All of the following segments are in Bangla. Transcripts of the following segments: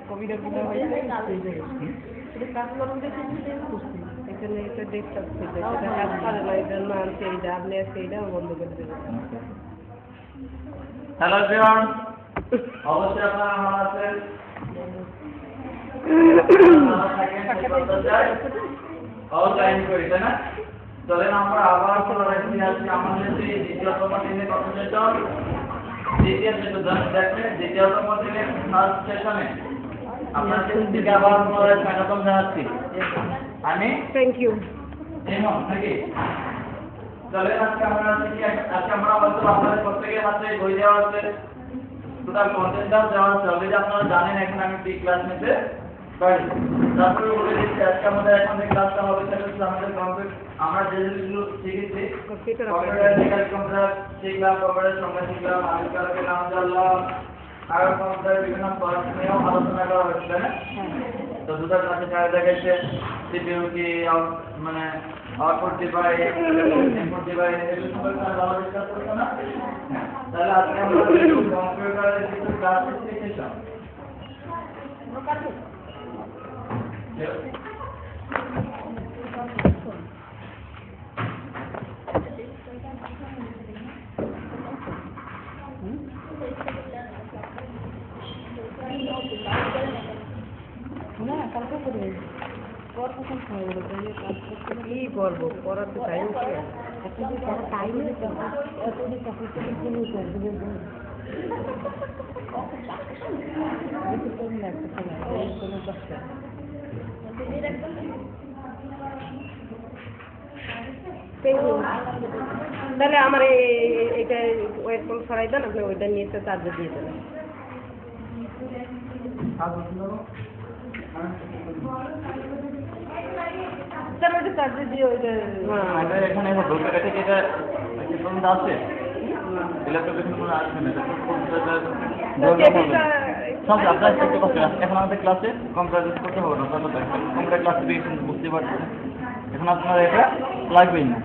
কবিতা কিনা হয়েছে এটা কাজ করেন দেখে খুশি এখানে এটা ডেস্কটপ থেকে কাজ করে না এটা না আনছে এইটা আপনি আজকে এইটাও বন্ধ করে দেবেন। হ্যালো এভরিওয়ান, অবশ্যই আপনারা ভালো আছেন। চলেন আমরা আবার আমাদের দ্বিতীয়তম দিনে কনভারসেশন দ্বিতীয়তম দিনের ফার্স্ট সেশনে আপনাদের আবার পুনরায় স্বাগতম জানাচ্ছি। আমি থ্যাংক ইউ নাকি চলেন আজকে আমরা হয়তো আপনাদের প্রত্যেকের হাতে বই দেওয়া আছে, টোটাল কন্টেন্ট দেওয়া আছে। অলরেডি আপনারা জানেন এখন আমি কি ক্লাস নিতে পারি। তারপরে বলে দিচ্ছি আজকে আমাদের এখন যে ক্লাসটা হবে সেটা হচ্ছে আমাদের কম্পিউটার আমরা যে জিনিসগুলো শিখেছি কম্পিউটার শিখলাম, কম্পিউটারের সঙ্গে শিখলাম, আবিষ্কারকের নাম জানলাম, আর কম্পিউটারের বিভিন্ন পার্টস নিয়েও আলোচনা করা হচ্ছে। তো দুটো ক্লাসে দেখা গেছে সিপিইউ কি মানে আউটপুট ডিভাইস, ইনপুট ডিভাইস এগুলো সম্পর্কে ভালো ডিসকাস করতে না। তাহলে আজকে আমরা কম্পিউটারের কিছু ক্লাসিফিকেশন না কালকে করবে কি করবো পড়ার তো টাইম টাইম তাহলে আমার এটা ওয়েটফোন সরাই দেন, আপনি ওইটা নিয়ে এসে চার্জে দিয়ে দেবেন। স্যার ওইটা চার্জে দিয়ে ওইটা এখানে দোকান থেকে এটা পর্যন্ত আছে ইলেকট্রিক কোনো আসবে না। সব আপনার করতে পারছেন। এখন আমাদের ক্লাসে কম্পিউটার ইউজ করতে হবে না, কম্পিউটার ক্লাসিফিকেশন বুঝতে পারছেন। এখন আপনারা এটা লাগবেই না।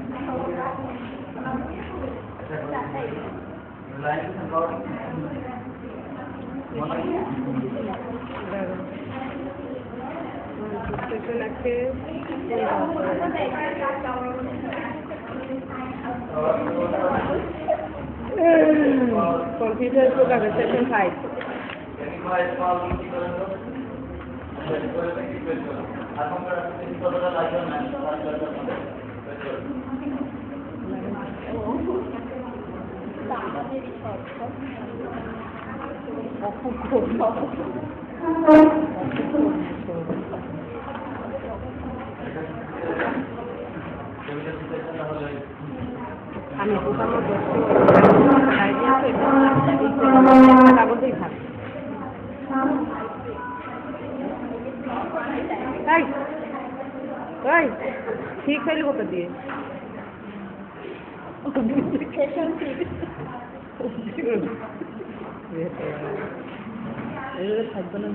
কম্পিউটার প্রোগ্রাম সেকশন 5 আমি কাগজেই থাকি। ঠিক ফেলি কোথা দিয়ে থাকবে না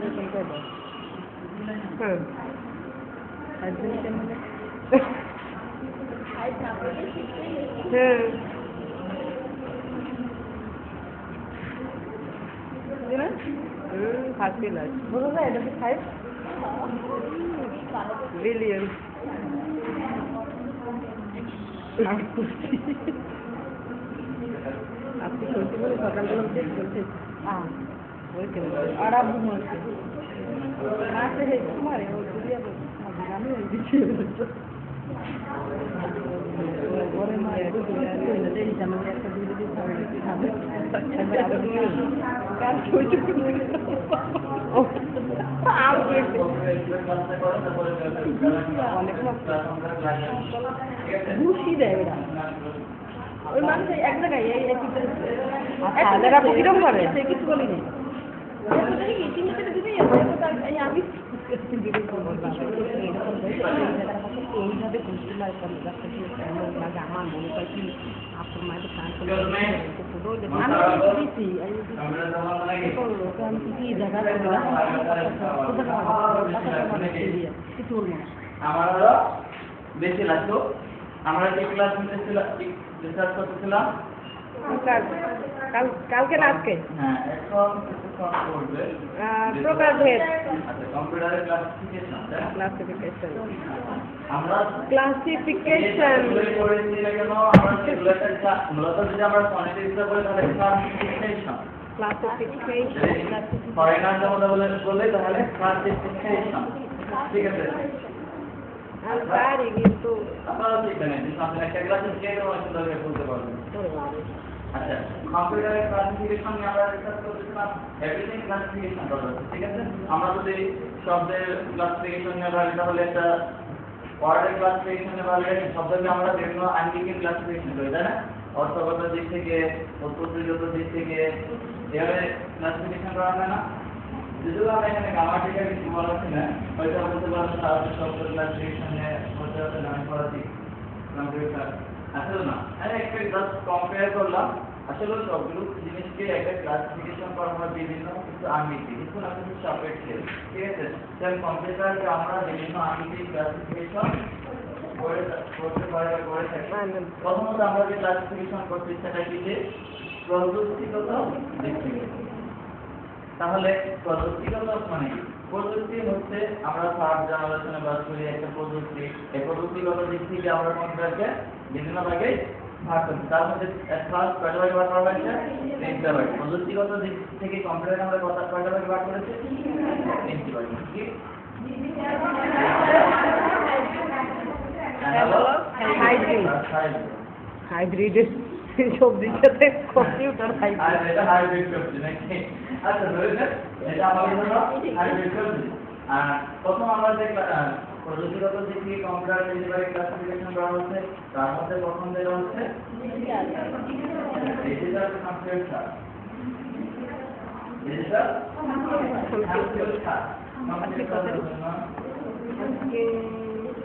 ফার্স্ট ক্লাস বলো না এটা 5 বিলিয়ন আপনি সত্যি বলে সকালবেলা উঠে চলছে আর আবু মারছে মারছে হে মারে ও দুনিয়া আমি দিচ্ছি ঘরে মারে দেরি জানো একটা দুটো দিন খাবে কাজ হইছে ঘুষি দেয় ওরা ওই মানুষ এক জায়গায় কিরম করে কিছু বলি নেই আমি এইভাবে আমার মনে হয় কি আপনার মায়ের কান আমারও বেশি লাগতো। আমরা যে ক্লাস নিতেছিলাম রিসার্চ করতেছিলাম কালকে না আজকে? হ্যাঁ, এখন কিছুক্ষণ করবে। প্রকারভেদ। আচ্ছা, কম্পিউটারের ক্লাসিফিকেশন। আমরা ক্লাসিফিকেশন করেছি না কেন? আমরা সেগুলোটা মূলত যদি আমরা ফনেটিক্সে বলি তাহলে ক্লাসিফিকেশন। ফরেনারদের মধ্যে বলে তাহলে ক্লাসিফিকেশন। ঠিক আছে? আমি পারি কিন্তু আপনারা শিখবেন আপনি একটা ক্লাসিফিকেশন অনেক সুন্দর করে বলতে পারবেন। আচ্ছা, কম্পিউটারের ক্লাসিফিকেশন নিয়ে আমরা ডিসকাস করতেছিলাম এভরিথিং ক্লাসিফিকেশন করা হচ্ছে। ঠিক আছে? আমরা যদি শব্দের ক্লাসিফিকেশন নিয়ে ভাবি তাহলে একটা ওয়ার্ডের ক্লাসিফিকেশন নিয়ে ভাবলে শব্দকে আমরা বিভিন্ন আঙ্গিকের ক্লাসিফিকেশন করি, তাই না? অর্থগত দিক থেকে, উৎপত্তিগত দিক থেকে এভাবে ক্লাসিফিকেশন করা হয় না? যদিও আমরা এখানে গ্রামাটিক্যাল কিছু বলাচ্ছি না, হয়তো বলতে পারবো সাহায্য শব্দ ক্লাসিফিকেশন নিয়ে বলতে হচ্ছে নামে পড়াচ্ছি কম্পিউটার আসলে না। আমি একটা জাস্ট কম্পেয়ার করলাম। আসলে সবগুলো জিনিসকে একটা ক্লাসিফিকেশন করা হয় বিভিন্ন কিছু আঙ্গিকে, কিছু না কিছু সাপেক্ষে। ঠিক আছে? তাই কম্পিউটারকে আমরা বিভিন্ন আঙ্গিকে ক্লাসিফিকেশন করতে পারি বা করে থাকি। প্রথমত আমরা যে ক্লাসিফিকেশন করছি সেটা কি যে প্রযুক্তিগত দিক থেকে। তাহলে প্রযুক্তিগত মানে কি? প্রযুক্তি হচ্ছে আমরা থার্ড জেনারেশনে বাস করি একটা প্রযুক্তি। এই প্রযুক্তিগত দিক থেকে আমরা কম্পিউটারকে বিভিন্ন ভাগে ভাগ করছি। তার মধ্যে ফার্স্ট কয়টা ভাগে ভাগ করা হয়েছে? তিনটা ভাগে। প্রযুক্তিগত দিক থেকে কম্পিউটারকে আমরা কয়টা ভাগে ভাগ করেছি? তিনটি ভাগে। কি? হাইব্রিড সবজির সাথে কম্পিউটার হাইব্রিড। এটা হাইব্রিড সবজি নাকি? আচ্ছা, ধরেছেন এটা আমাদের জন্য হাইব্রিড সবজি। আর প্রথম আমরা যে প্রযুক্তিগত দিক থেকে কম্পিউটার যেভাবে ক্লাসিফিকেশন করা হচ্ছে তার মধ্যে প্রথম যেটা হচ্ছে ডিজিটাল কম্পিউটার। Digital computer.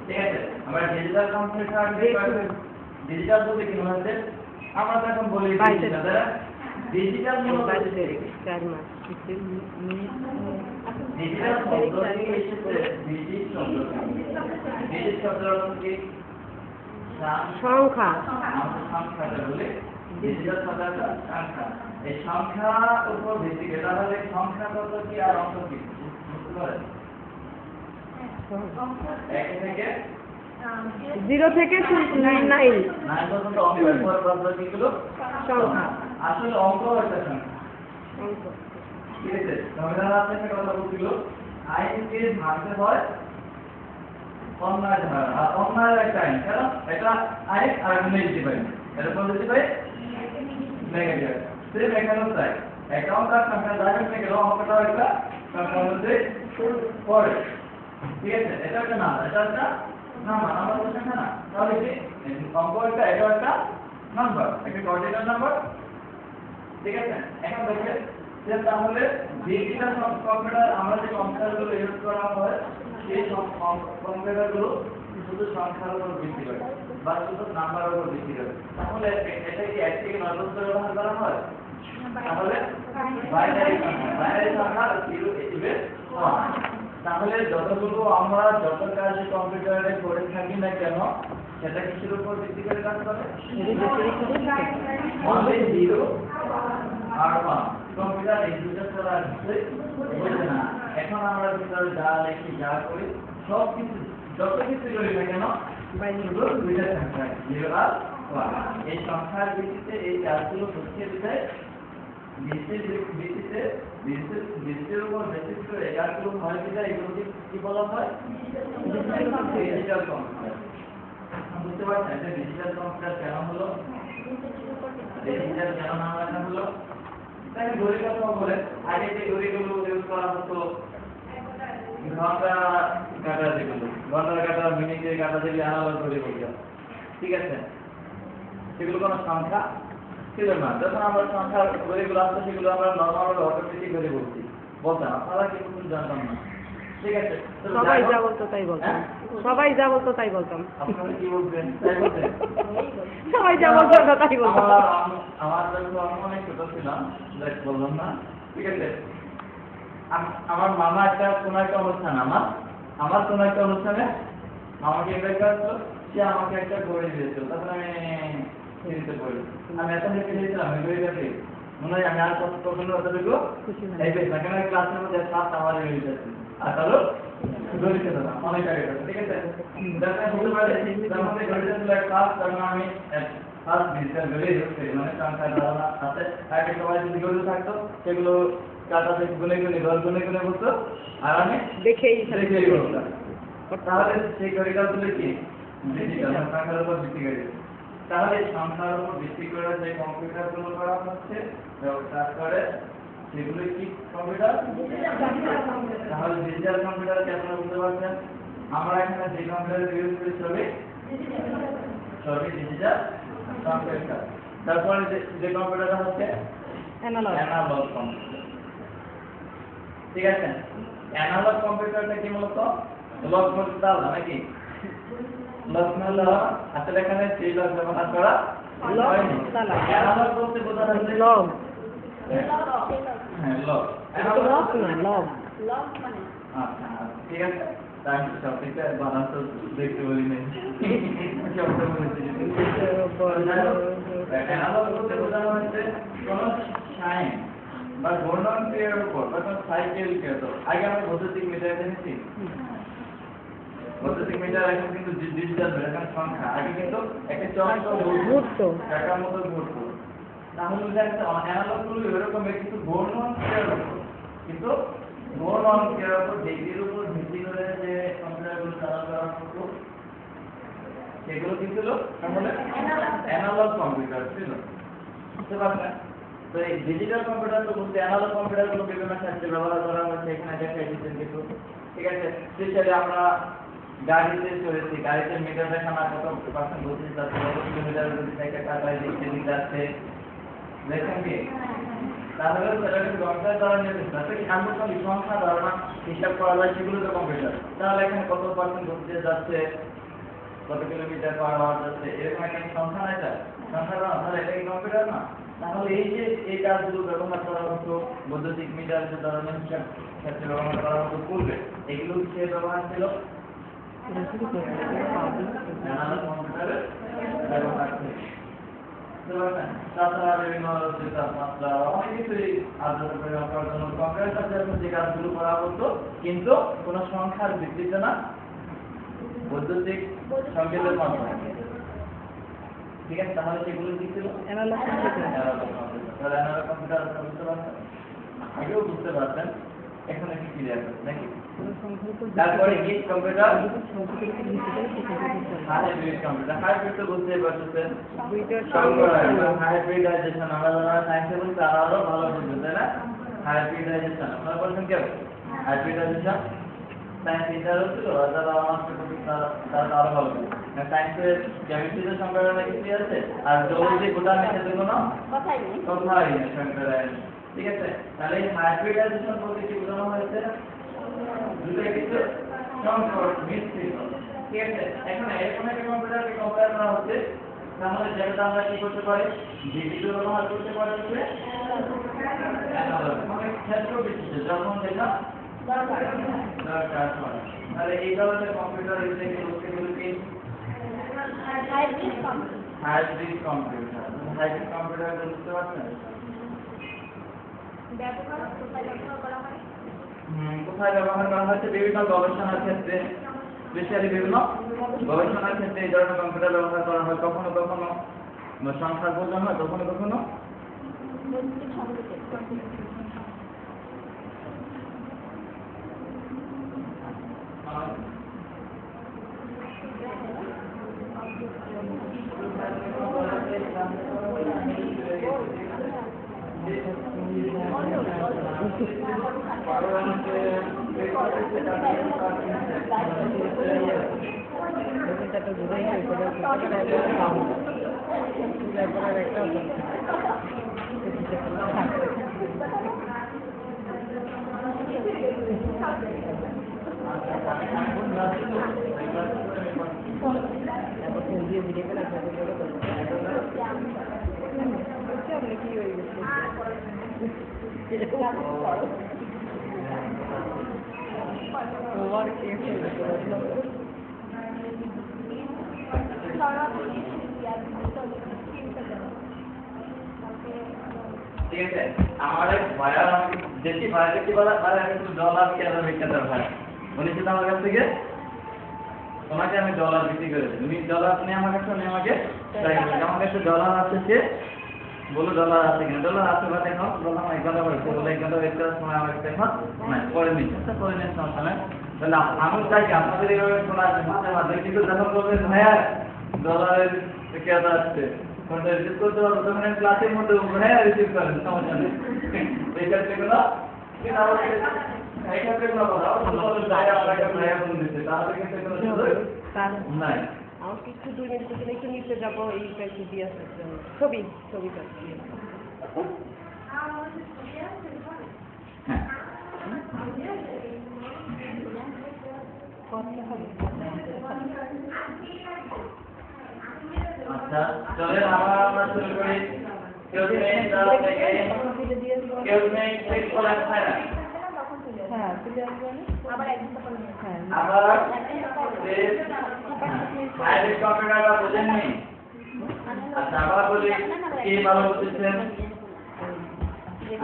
ঠিক আছে, আমরা ডিজিটাল কম্পিউটার ডিজিটাল বলতে কি হচ্ছে? আমরা তো এখন বলি ডিজিটাল ডিজিটাল শব্দটি এসেছে ডিজিট শব্দ। ডিজিট শব্দের অর্থ কি? সংখ্যা। আমরা সংখ্যাটা বলি ডিজিটাল শব্দটা সংখ্যা। এই সংখ্যার উপর ভিত্তি করে তাহলে সংখ্যা কত কি আর অঙ্ক কি বুঝতে পারেন? 1 থেকে 0 থেকে 9 পর্যন্ত অঙ্ক ব্যবহার করা কিগুলো সংখ্যা। আসলে অঙ্ক একটা সংখ্যা। ঠিক আছে, সংবিধান আপনাকে কথা বলছিল আইনকে ভাঙতে হয় অন্যায় ধারা। আর অন্যায়ের একটা আইন কেন? এটা আইন আর নেগেটিভ আইন। এটা পজিটিভ আইন নেগেটিভ আইন। সেম এখানেও তাই। একটা অঙ্কের সংখ্যা যাবে না কেন অঙ্কটাও একটা সংখ্যার মধ্যে পড়ে। ঠিক আছে, এটা একটা না, এটা একটা নাম্বার। নাম্বার তো সংখ্যা না, তাহলে কি অঙ্ক একটা, এটা একটা নাম্বার, একটা কোঅর্ডিনেট নাম্বার। ঠিক আছে, এখন দেখেন যে তাহলে ডিজিটাল কম্পিউটার আমরা যে কম্পিউটারগুলো ইউজ করা হয় সেই কম্পিউটারগুলো শুধু সংখ্যার উপর ভিত্তি করে বা শুধু নাম্বারের উপর ভিত্তি করে। তাহলে এটা কি 1 থেকে 9 পর্যন্ত ব্যবহার করা হয়? তাহলে বাইনারি সংখ্যা 0 even 1। তাহলে যতগুলো আমরা যত কাজ কম্পিউটারে করে থাকি না কেন সেটা কিসের উপর ভিত্তি করে কাজ করে? only 0 আর 1। কম্পিউটার এই দুটো ছাড়া বুঝে না। এখন আমরা ভিতরে যা লিখি যা করি সব কিছু যত কিছু করি না কেন শুধু দুইটা সংখ্যা 0 আর 1। এই সংখ্যার ভিত্তিতে এই কাজগুলো হচ্ছে বিধায় ভিত্তির উপর বেসিস করে এই কাজগুলো হয় বিধায় এগুলোকে কি বলা হয়? Digital computer. বুঝতে পারছেন যে ডিজিটাল কম্পিউটার কেন হলো? ডিজিটাল কেন নাম রাখা হলো? তাই ঘড়ির কথা বলে আগে যে ঘড়িগুলো ইউজ করা হতো ঘন্টা কাটা যেগুলো ঘন্টার কাটা মিনিটের কাটা যেগুলো অ্যানালগ ঘড়ি বলতাম। ঠিক আছে, সেগুলো কোনো সংখ্যা ছিল না। যখন আমরা সংখ্যা ঘড়িগুলো আসতো সেগুলো আমরা নর্মাল অটোমেটিক ঘড়ি বলতাম। আপনারা কিন্তু জানতাম না। ঠিক আছে, সবাই যা বলতো তাই বলতাম। সবাই যা বলতো তাই বলতাম। আপনারা কি বলবেন? তাই বলতেন? সবাই যা বলতো তাই বলতাম। আমার যখন অনেক ছোট ছিলাম দেখ বললাম না। ঠিক আছে, আমার মামা কোনো একটা অনুষ্ঠান আমার কোনো একটা অনুষ্ঠানে আমাকে ইনভাইট করছিল। সে আমাকে একটা ঘড়ি দিয়েছিল। তখন আমি কিনতে পারি আমি এত হেঁটে দিয়েছিলাম ওই ঘড়িটাতে মনে হয় আমি আর কখনো অতটুকু এই বেশ না, কেন ক্লাসের মধ্যে সাত আমার হয়ে যাচ্ছে আর তাহলে গণিত না অনেক আগে ঠিক আছে। দেখেন হতে পারে যেমন গণিত ছিল ক্লাস, তখন আমি ফার্স্ট ডিজিটাল গণিত হচ্ছে মানে সংখ্যা ধারণা আছে, আগে সবাই যদি গণিত থাকতো সেগুলো কাটাতে গুনে গুনে দশ গুনে গুনে বলতো আর আমি দেখেই বলতাম। তাহলে সেই গণিতগুলো কি ডিজিটাল সংখ্যার উপর ভিত্তি করে, তাহলে সংখ্যার উপর ভিত্তি করে যে কম্পিউটারগুলো করা হচ্ছে কাজ করে সেগুলো কি কম্পিউটার, তাহলে ডিজিটাল কম্পিউটার কি আপনারা বুঝতে পারছেন? আমরা এখানে যে কম্পিউটার ইউজ করি সবই ডিজিটাল কম্পিউটার। তারপরে যে কম্পিউটারটা হচ্ছে অ্যানালগ কম্পিউটার, ঠিক আছে। অ্যানালগ কম্পিউটারটা কি মূলত লগ বলতে তাহলে নাকি লগ মানে আসলে এখানে সেই লগ ব্যবহার করা হয়নি। অ্যানালগ বলতে বোঝানো হচ্ছে লগ, হ্যাঁ লগ, অ্যানালগ না লগ, লগ মানে আচ্ছা ঠিক আছে। তাই সবথেকে বানান তো দেখতে বলি না শব্দ বলেছি। অ্যানালগ বলতে বোঝানো হচ্ছে কোন সাইন বা ঘূর্ণন ক্রিয়ার উপর বা কোন সাইকেল ক্রিয়া। তো আগে আমরা বৈদ্যুতিক মিটার দেখেছি, বৈদ্যুতিক মিটার এখন কিন্তু ডিজিটাল এখানে সংখ্যা, আগে কিন্তু একটা চক্র ঘুরতো টাকার মতো ঘুরতো। তাহলে একটা অ্যানালগ গুলো এরকম কিছু ঘূর্ণন ক্রিয়ার উপর, কিন্তু ঘূর্ণন ক্রিয়ার উপর ডিগ্রির উপর ভিত্তি করে যে কম্পিউটারগুলো চালু করা হতো সেগুলো কি ছিল? তাহলে অ্যানালগ কম্পিউটার ছিল, বুঝতে পারছেন? তো এই ডিজিটাল কম্পিউটার তো বলতে অ্যানালগ কম্পিউটারগুলো বিভিন্ন ক্ষেত্রে ব্যবহার করা হচ্ছে, এখানে দেখা যাচ্ছে কিছু, ঠিক আছে। স্পেশালি আমরা গাড়িতে চলেছি, গাড়িতে মিটার দেখানো কত পার্সেন্ট গতি যাচ্ছে, কত কিলোমিটার গতি থেকে কাটায় দিকে যাচ্ছে দেখেন কি, তাহলে সেটাকে কম্পিউটার দ্বারা নির্দেশ আছে। আনুষ্ঠানিক সংখ্যা ধারণা হিসাব করা যায়, সেগুলো তো কম্পিউটার। তাহলে এখানে কত পার্সেন্ট গতিতে যাচ্ছে, কত কিলোমিটার পার আওয়ার যাচ্ছে, এরকম একটা সংখ্যা না, এটা সংখ্যা না, তাহলে এটা কি কম্পিউটার না? তাহলে এই যে এই কাজগুলো ব্যবহার করা হতো বৈদ্যুতিক মিটার যে ধরনের হিসাব ক্ষেত্রে ব্যবহার করা হতো পূর্বে, এগুলো সে ব্যবহার ছিল অ্যানালগ কম্পিউটারের ব্যবহার ছিল। তাছাড়া বিভিন্ন যে তাপমাত্রা অনেক কিছুই আর্দ্রতা পরিমাপ করার জন্য কম্পিউটার যে কাজগুলো করা হতো, কিন্তু কোনো সংখ্যার ভিত্তিতে না, বৈদ্যুতিক সংকেতের মাধ্যমে, ঠিক আছে। তাহলে সেগুলো কি ছিল? অ্যানালগ কম্পিউটার বুঝতে পারছেন, আগেও বুঝতে পারছেন, এখন একটু ক্লিয়ার করছেন নাকি? তারপরে কি কম্পিউটার হাইব্রিড কম্পিউটার, হাইব্রিড তো বুঝতেই পারছেন, হাইব্রিডাইজেশন আমরা যারা সায়েন্সে বলি তারা আরো ভালো বুঝবে, তাই না? হাইব্রিডাইজেশন আপনারা বলছেন কেন? হাইব্রিডাইজেশন সায়েন্স টিচারও ছিল, আর যারা আমার তারা আরো ভালো বুঝবে। সায়েন্সের কেমিস্ট্রিতে সংখ্যা কিছু আছে, আর জলদি গোটা মেশাতে কোনো কথাই নেই সংখ্যা, ঠিক আছে। তাহলে এই হাইব্রিডাইজেশন বলতে কি বোঝানো হয়েছে? দুটোই কিছু সংকট মিশ্রিত, ঠিক আছে। এখন এরকম একটা কম্পিউটারকে কম্পেয়ার করা হচ্ছে, তাহলে যেটা আমরা কি করতে পারি, ডিজিটাল ব্যবহার করতে পারি, অনেক ক্ষেত্র বিশেষে যখন যেটা দরকার হয়। তাহলে এই ধরনের কম্পিউটার এগুলোকে বলতে গেলে কি হাইব্রিড কম্পিউটার। হাইব্রিড কম্পিউটার বুঝতে পারছেন? কোথায় ব্যবহার করা হচ্ছে? বিভিন্ন গবেষণার ক্ষেত্রে, স্পেশালি বিভিন্ন গবেষণার ক্ষেত্রে এই ধরনের কম্পিউটার ব্যবহার করা হয়। কখনো কখনো সংখ্যার বোঝানো হয়, কখনো কখনো ঠিক আছে আমার এক ভাইয়া দেখি ভাইয়াকে কি বলা ভাই আমি একটু ডলার কেনার বিক্রেতার ভাই উনি শুধু আমার কাছ থেকে তোমাকে আমি ডলার বিক্রি করে দেবো তুমি ডলার নিয়ে আমার কাছে নিয়ে আমাকে আমার কাছে ডলার আছে সে বলো ডলার আছে কিনা ডলার আছে বা দেখো বললাম 1 ঘন্টা পরে বলে 1 ঘন্টা ওয়েট করার সময় আমার কাছে এখন না পরে নিচ্ছে পরে নিয়ে সমস্যা নেই তাহলে আমি চাই আপনাদের এইভাবে শোনার মাঝে মাঝে কিন্তু যখন বলবেন ভাইয়া ডলারের কেতা আসছে কোনটা রিসিভ করতে পারবো তখন ক্লাসের মধ্যে ভাইয়া রিসিভ করেন সমস্যা নেই এই ক্ষেত্রে কোনো কিন্তু আমাকে এই ক্ষেত্রে কোনো কথা ভাইয়া ফোন দিচ্ছে তাহলে কিন্তু কোনো সুযোগ নাই আমাকে একটু 2 মিনিট থেকে একটু নিচে যাবো এই কাছে দিয়ে আসতে ছবি হ্যাঁ আচ্ছা চলে আমরা শুরু করি কেউ নেই তার থেকে কেউ নেই চেক করে খায় না হ্যাঁ তুলে আসবো আবার একদম করে হ্যাঁ আবার হাইব্রিড কম্পিউটারটা বুঝেননি আচ্ছা আবার বলি কি ভালো বুঝেছেন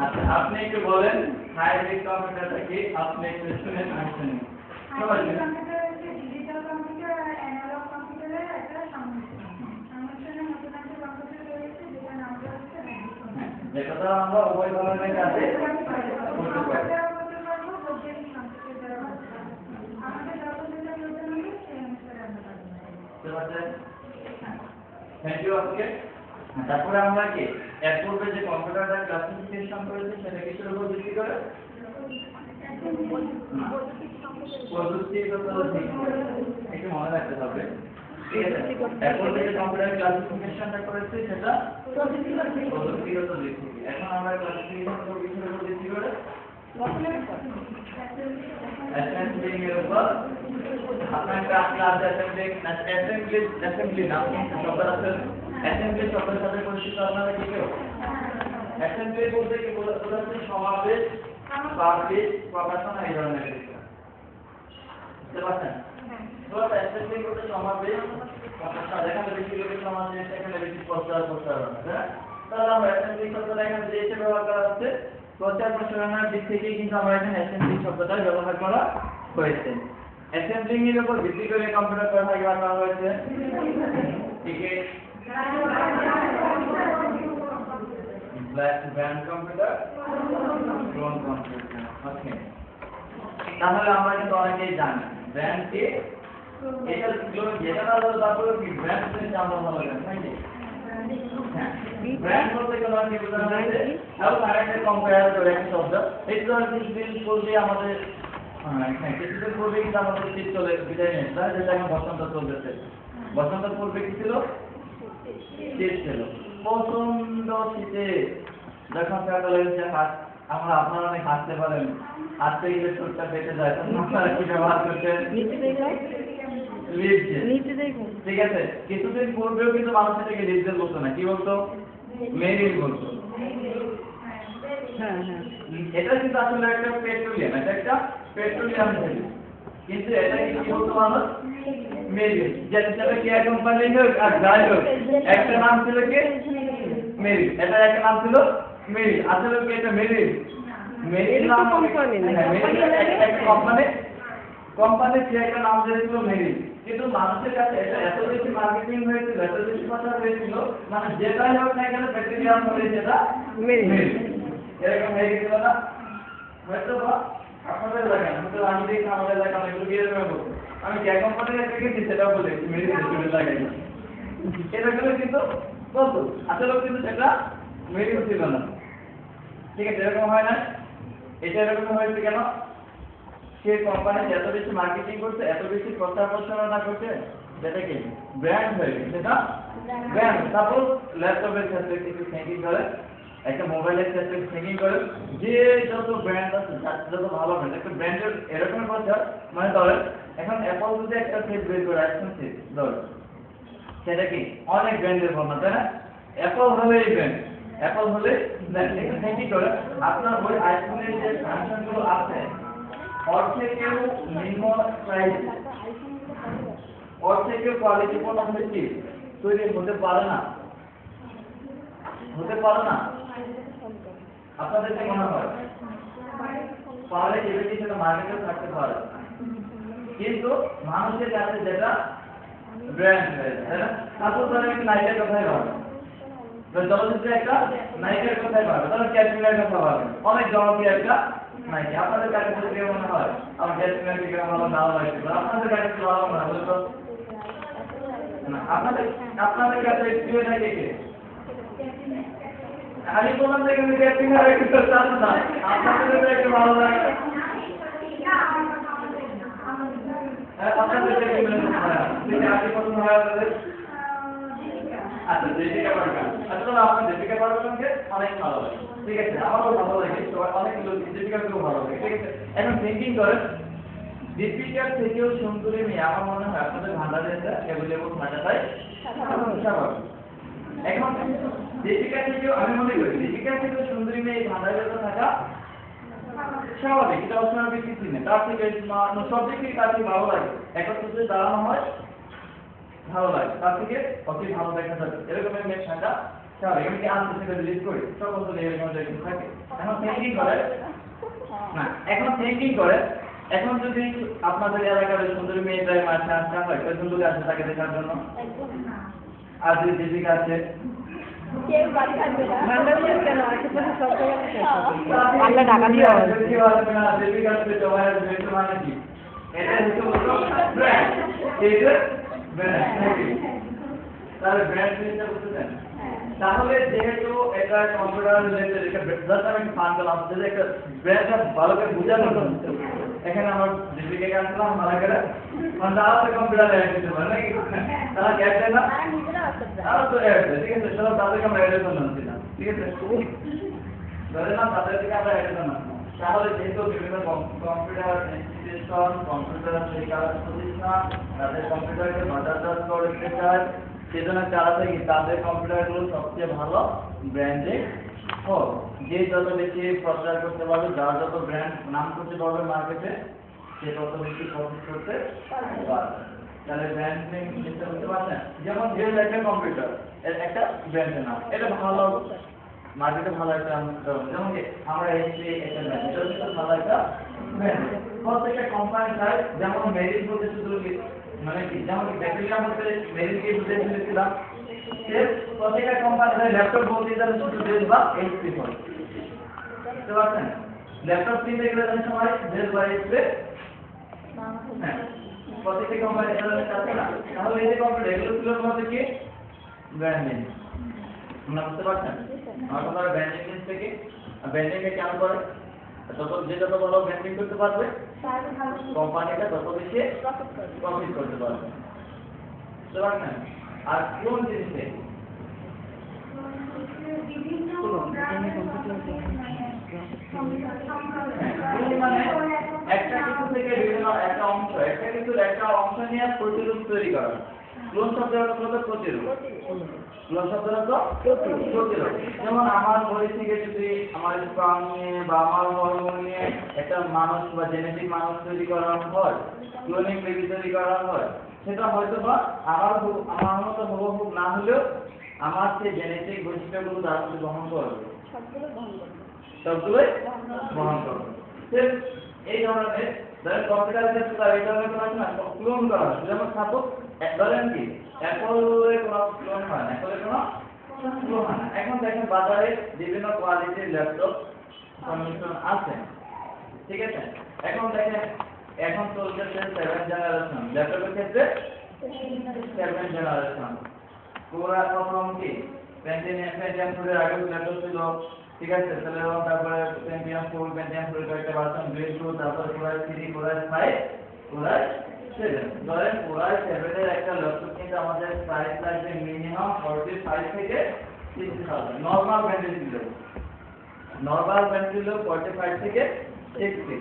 আচ্ছা আপনি একটু বলেন হাইব্রিড কম্পিউটারটা কি আপনি একটু শুনে শুনেছেন সবাই ডিজিটাল কম্পিউটার আর অ্যানালগ কম্পিউটারের একটা সংমিশ্রণের মতো একটা কম্পিউটার রয়েছে যেটা নাম হচ্ছে যেটা আমরা উভয় ধরনের কাজে করতে পারি থ্যাংক ইউ ওকে তারপরে আমরা কি এর পূর্বে যে কম্পিউটারটা ক্লাসিফিকেশন করেছি সেটা কিসের উপর ভিত্তি করে প্রযুক্তিগত দিক একটু মনে রাখতে হবে ঠিক আছে এর পূর্বে যে কম্পিউটার ক্লাসিফিকেশনটা করেছি সেটা প্রযুক্তিগত দিক থেকে এখন আমরা ক্লাসিফিকেশন করব কিসের উপর ভিত্তি করে অ্যাসেম্বলিং এর উপর আপনার ক্লাস অ্যাসেম্বলি নাম শব্দ আছে অ্যাসেম্বলি শব্দের সাথে পরিচিত আপনারা কি কেউ অ্যাসেম্বলি বলতে কি বোঝাচ্ছে সমাবেশ পাবলিক প্রকাশনা এই ধরনের কিছু বুঝতে পারছেন তো অ্যাসেম্বলি বলতে সমাবেশ প্রকাশনা যেখানে বেশি লোকের সমাবেশ সেখানে বেশি প্রচার হবে তাহলে আমরা অ্যাসেম্বলি শব্দটা এখানে যে হিসেবে ব্যবহার করা হচ্ছে প্রচার প্রসারণের দিক থেকে কিন্তু আমরা এখানে অ্যাসেম্বলি শব্দটা ব্যবহার করা হয়েছে অ্যাসেম্বলিং এর উপর ভিত্তি করে কম্পিউটার ব্যবহার করা হয়েছে ঠিক আছে brand computer drone computer okay তাহলে আমরা কিন্তু অনেকেই জানি ব্র্যান্ড কি এটা যেটা না হলো তারপরে কি ব্র্যান্ড সেটা আমরা ভালো জানি নাকি ব্র্যান্ড বলতে গেলে কি বোঝানো হয়েছে আর আরেকটা কম্পেয়ার করে একটা শব্দ এটা তো কিছুদিন পূর্বে আমাদের হ্যাঁ কিছুদিন পূর্বে কিন্তু আমাদের শীত চলে বিদায় নিয়েছিল যেটা এখন বসন্ত চলতেছে বসন্ত পূর্বে কি ছিল শীত ছিল প্রচন্ড শীতে যখন কাটালেন আমরা আপনারা অনেক হাসতে পারেন হাসতে গেলে ঠোঁটটা পেটে যায় তখন আপনারা কি ব্যবহার করছেন ঠিক আছে কিছুদিন পূর্বেও কিন্তু মানুষ এটাকে লিপজেল বলতো না কি বলতো মেরিল বলতো এটা কিন্তু আসলে একটা পেট্রোলিয়াম এটা একটা পেট্রোলিয়াম কিন্তু এটা কি বলতো মানুষ মেরিল যেটা কেয়ার কোম্পানি হোক আর যাই হোক একটা নাম ছিল কি মেরিল এটা একটা নাম ছিল মেরিল আসলে কি এটা মেরিল মেরিল নাম কোম্পানি না একটা কোম্পানির যে একটা নাম দিয়েছিল মেরিল কিন্তু মানুষের কাছে এটা এত বেশি মার্কেটিং হয়েছিল এত বেশি প্রচার হয়েছিল মানে যেটাই হোক না কেন পেট্রোলিয়াম হলে যেটা মেরিল এরকম হয়ে গেছিল না হয়তো বা আপনাদের এলাকায় আমি দেখি আমাদের এলাকায় অনেকগুলো বিয়ে দেবো আমি যে কোম্পানির থেকে সেটাও বলে মেরিল লাগাই এরকম কিন্তু বলতো আসলে কিন্তু সেটা মেরিল ছিল না ঠিক আছে এরকম হয় না এটা এরকম হয়েছে কেন সে কোম্পানি এত বেশি মার্কেটিং করছে এত বেশি প্রচার প্রচারণা করছে যেটা কি ব্র্যান্ড হয়ে গেছে সেটা ব্র্যান্ড সাপোজ ল্যাপটপের ক্ষেত্রে কিছু থিঙ্কিং করে একটা মোবাইলের ক্ষেত্রে থিঙ্কিং করে যে যত ব্র্যান্ড আছে যত ভালো ব্র্যান্ড একটা ব্র্যান্ডের এরকম প্রচার মানে ধরেন এখন অ্যাপল যদি একটা সেট বের করে আইফোন সেট ধরেন সেটা কি অনেক ব্র্যান্ডের বর্ণনা তাই না অ্যাপল হলে এই ব্র্যান্ড অ্যাপল হলে থিঙ্কিং করে আপনার ওই আইফোনের যে ফাংশনগুলো আছে ওর থেকেও নিম্ন প্রাইস ওর থেকেও কোয়ালিটিফুল বেশি তৈরি হতে পারে না আপনাদের কি মনে হয়? পারে এবিটি সেটা মার্কেটে থাকতে পারে, কিন্তু মানুষের কাছে যেটা ব্র্যান্ড হয়েছে, তাই না? তারপর ধরেন একটা নাইকের কথাই ভাবেন, চলচ্চিত্রে একটা নাইকের কথাই ভাবেন, ধরেন ক্যাটরিনার কথা ভাবেন, অনেক জনপ্রিয় একটা নাইকি। আপনাদের কাছে কি মনে হয়? আমার ক্যাটরিনার কি ভালো ভালো লাগছে, আপনাদের কাছে কি ভালো মনে হয় বলুন তো? না, আপনাদের কাছে প্রিয় নাকি কে? আমি বললাম যে কিন্তু ক্যাটরিনার একটু চান না, আপনাদের কাছে একটু ভালো লাগে। আপনাদের কাছে কি মনে হয়? ঠিক আছে, পছন্দ হয় আপনাদের? আচ্ছা, দীপিকা পাড়ুকোন। আসলে আপনার দীপিকা পাড়ুকোনকে অনেক ভালো লাগে, ঠিক আছে, আমারও ভালো লাগে, সবাই অনেক লোক দীপিকাকেও ভালো লাগে, ঠিক আছে। এখন থিঙ্কিং করেন, দীপিকার থেকেও সুন্দরী মেয়ে আমার মনে হয় আপনাদের ভান্ডারে এটা অ্যাভেলেবল থাকাটাই স্বাভাবিক। এখন দীপিকা থেকেও আমি মনে করি দীপিকা থেকেও সুন্দরী মেয়ে এই ভান্ডারে থাকা স্বাভাবিক, এটা অস্বাভাবিক কিছু নেই। তার থেকে সব দিক থেকে তার থেকে ভালো লাগে, একত্র যদি দাঁড়ানো হয় ভালো লাগে, তার থেকে অতি ভালো দেখা যাবে, এরকম মেয়ে থাকা স্বাভাবিক। আমি কি আনতে সেটা রিলিজ করি সব বছর এরকম থাকে। এখন থিঙ্কিং করে না, এখন থিঙ্কিং করে, এখন যদি আপনাদের এলাকার সুন্দরী মেয়েটাই মাঠে আসা হয়, কয়জন লোক আছে তাকে দেখার জন্য? আর যদি দীপিকা আছে আল্লাহ ঢাকা দিয়ে দীপিকা আসবে, সবাই আসবে, এটা মানে কি? এটা হচ্ছে ব্র্যান্ড, এটা ব্র্যান্ড, তাহলে ব্র্যান্ড জিনিসটা বুঝতেছেন? তাহলে যেহেতু এটা কম্পিউটার রিলেটেড, এটা জাস্ট আমি ফান করলাম যে একটা ব্র্যান্ডটা ভালো করে বোঝানো হচ্ছে। এখানে আমার দীপিকাকে আনলাম ভালো করে, মানে তারা তো কম্পিউটারে অ্যাড দিতে পারে নাকি? তারা অ্যাড দেয় না? তারা তো অ্যাড দেয়, ঠিক আছে, সেটা তাদেরকে আমরা অ্যাডের জন্য আনছি না, ঠিক আছে, ধরে না তাদের থেকে আমরা অ্যাডের জন্য। তাহলে যেহেতু বিভিন্ন কম্পিউটার ইনস্টিটিউশন, কম্পিউটার শেখার প্রতিষ্ঠান তাদের কম্পিউটারকে বাজারজাত করতে চায়, সেজন্য তারা থেকে তাদের কম্পিউটারগুলো সবচেয়ে ভালো ব্র্যান্ডেড হোক, যে যত বেশি প্রচার করতে পারবে, যার যত ব্র্যান্ড নাম করতে পারবে মার্কেটে, সে তত বেশি প্রফিট করতে পারবে। তাহলে ব্র্যান্ডিং জিনিসটা বুঝতে পারছেন? যেমন ডেল একটা কম্পিউটার, এর একটা ব্র্যান্ডের নাম, এটা ভালো মার্কেটে ভালো একটা, যেমন কি আমরা এইচপি একটা ব্র্যান্ড, এটা হচ্ছে ভালো একটা ব্র্যান্ড। প্রত্যেকটা কোম্পানি চায়, যেমন মেরিট বলতে শুধু মানে কি, যেমন ব্যাকটেরিয়া মধ্যে মেরিটকে বুঝে ফেলেছিলাম, সে প্রত্যেকটা কোম্পানি ল্যাপটপ বলতে তারা শুধু ডেল বা এইচপি হয়, বুঝতে পারছেন? ল্যাপটপ কিনতে গেলে তাদের সময় ডেল বা এইচপি, হ্যাঁ, প্রত্যেকটা কোম্পানি তাদের কাছে না। তাহলে এই যে কোম্পানি এগুলো ছিল তোমাদের কি ব্র্যান্ডিং, আপনারা বুঝতে পারছেন? আমার কথা ব্র্যান্ডিং জিনিসটা কি, ব্র্যান্ডিংকে কেন করে? যে যত ভালো ব্র্যান্ডিং করতে পারবে কোম্পানিটা তত বেশি প্রফিট করতে পারবে, বুঝতে পারছেন? আর কোন জিনিসে মানে একটা কিছু থেকে বিভিন্ন একটা অংশ নিয়ে প্রতিরূপ তৈরি করা। ক্লোন শব্দের অর্থ হলো প্রতিরূপ, ক্লোন শব্দের অর্থ প্রতিরূপ। যেমন আমার বডি থেকে যদি আমার স্পার্ম নিয়ে বা আমার হরমোন নিয়ে একটা মানুষ বা জেনেটিক মানুষ তৈরি করা হয়, ক্লোনিং বেবি তৈরি করা হয়, সেটা হয়তো বা আমার মতো হুবহু না হলেও আমার সেই জেনেটিক বৈশিষ্ট্যগুলো তার মধ্যে গ্রহণ করবে, সবগুলোই গ্রহণ করবে। এই ধরনের ধরেন কম্পিউটার ক্ষেত্রে তার এই ধরনের কোনো আছে না, ক্লোন করা হয়। যেমন সাপোজ ধরেন কি অ্যাপলের কোনো ক্লোন হয় না, অ্যাপলের কোনো ক্লোন হয় না। এখন দেখেন বাজারে বিভিন্ন কোয়ালিটির ল্যাপটপ কন্ডিশন আছে, ঠিক আছে। এখন দেখেন এখন চলতেছে 7th জেনারেশন ল্যাপটপের ক্ষেত্রে, 7th জেনারেশন পুরা প্রথম কি পেন্টিয়াম 4 এর আগে ল্যাপটপ ছিল, ঠিক আছে, তারপরে পেন্টিয়াম 4 কয়েকটা ভার্সন বেস হলো, তারপরে পুরা 3 পুরা 5 পুরা 7। ধরেন পুরা 7 এর একটা ল্যাপটপ কিন্তু আমাদের প্রাইস লাগবে মিনিমাম 45 থেকে 60,000 নরমাল ব্র্যান্ডের ছিল, নরমাল ব্র্যান্ড ছিল 45 থেকে 60,